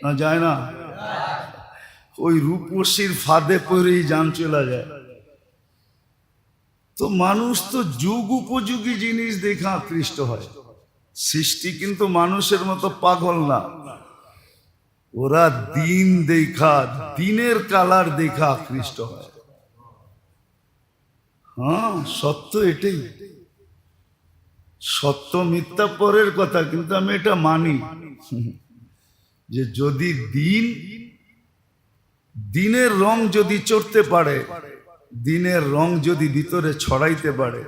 না, যায় না? ওই রূপসীর ফাঁদে পড়েই জান চলে যায়। তো মানুষ তো যুগ উপযোগী জিনিস দেখা আকৃষ্ট হয়। সৃষ্টি কিন্তু মানুষের মতো পাগল না, ওরা দিন দেখা, দিনের কালার দেখা আকৃষ্ট হয়। হ্যাঁ, সত্য এটাই। সত্য মিথ্যা পরের কথা, কিন্তু আমি এটা মানি যে যদি দিনের রং যদি চড়তে পারে, দিনের রং যদি ভিতরে ছড়াইতে পারে,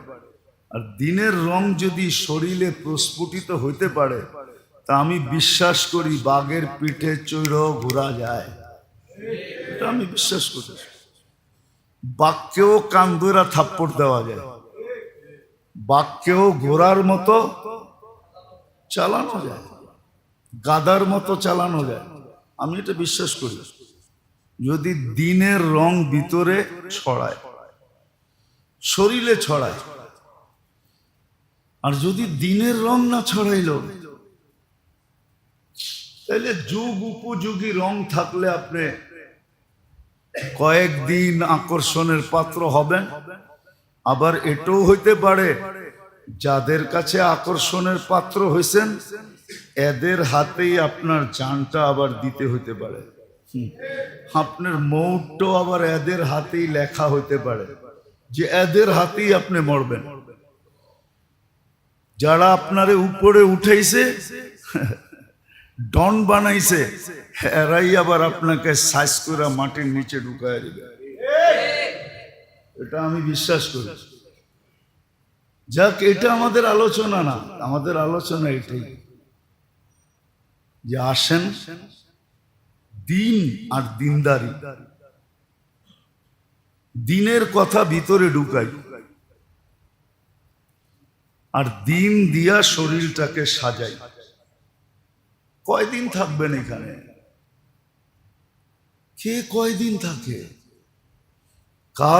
আর দিনের রং যদি শরীরে প্রস্ফুটিত হইতে পারে, তা আমি বিশ্বাস করি বাঘের পিঠে চড়ে ঘোরা যায়। এটা আমি বিশ্বাস করি। বাঘকেও কান ধরে থাপ্পড় দেওয়া যায়, বাঘকেও ঘোড়ার মতো চালানো যায়, গাদার মতো চালানো যায়। আমি এটা বিশ্বাস করি, যদি দিনের রং ভিতরে ছড়ায়। শরীরে ছড়ায়। আর যদি দিনের রং না ছড়াইল, তাহলে যুগ উপযোগী রং থাকলে আপনি কয়েকদিন আকর্ষণের পাত্র হবেন। আবার এটাও হইতে পারে যাদের কাছে আকর্ষণের পাত্র হয়েছেন এদের হাতেই আপনার জানটা আবার দিতে হইতে পারে। আপনার মৌটও আবার এদের হাতেই লেখা হইতে পারে যে এদের হাতেই আপনি মরবেন। যারা আপনারে উপরে উঠাইছে, ডন বানাইছে, এরাই আবার আপনাকে সাইজ করে মাটির নিচে ঢুকায় দিবে। এটা আমি বিশ্বাস করি। যাক, এটা আমাদের আলোচনা না, আমাদের আলোচনা এটাই যে আসেন দিন আর দিনদারি, দিনের কথা ভিতরে ঢুকাই আর দিন দিয়া শরীরটাকে সাজাই। কয়দিন থাকবেন এখানে? কে কয়দিন থাকে?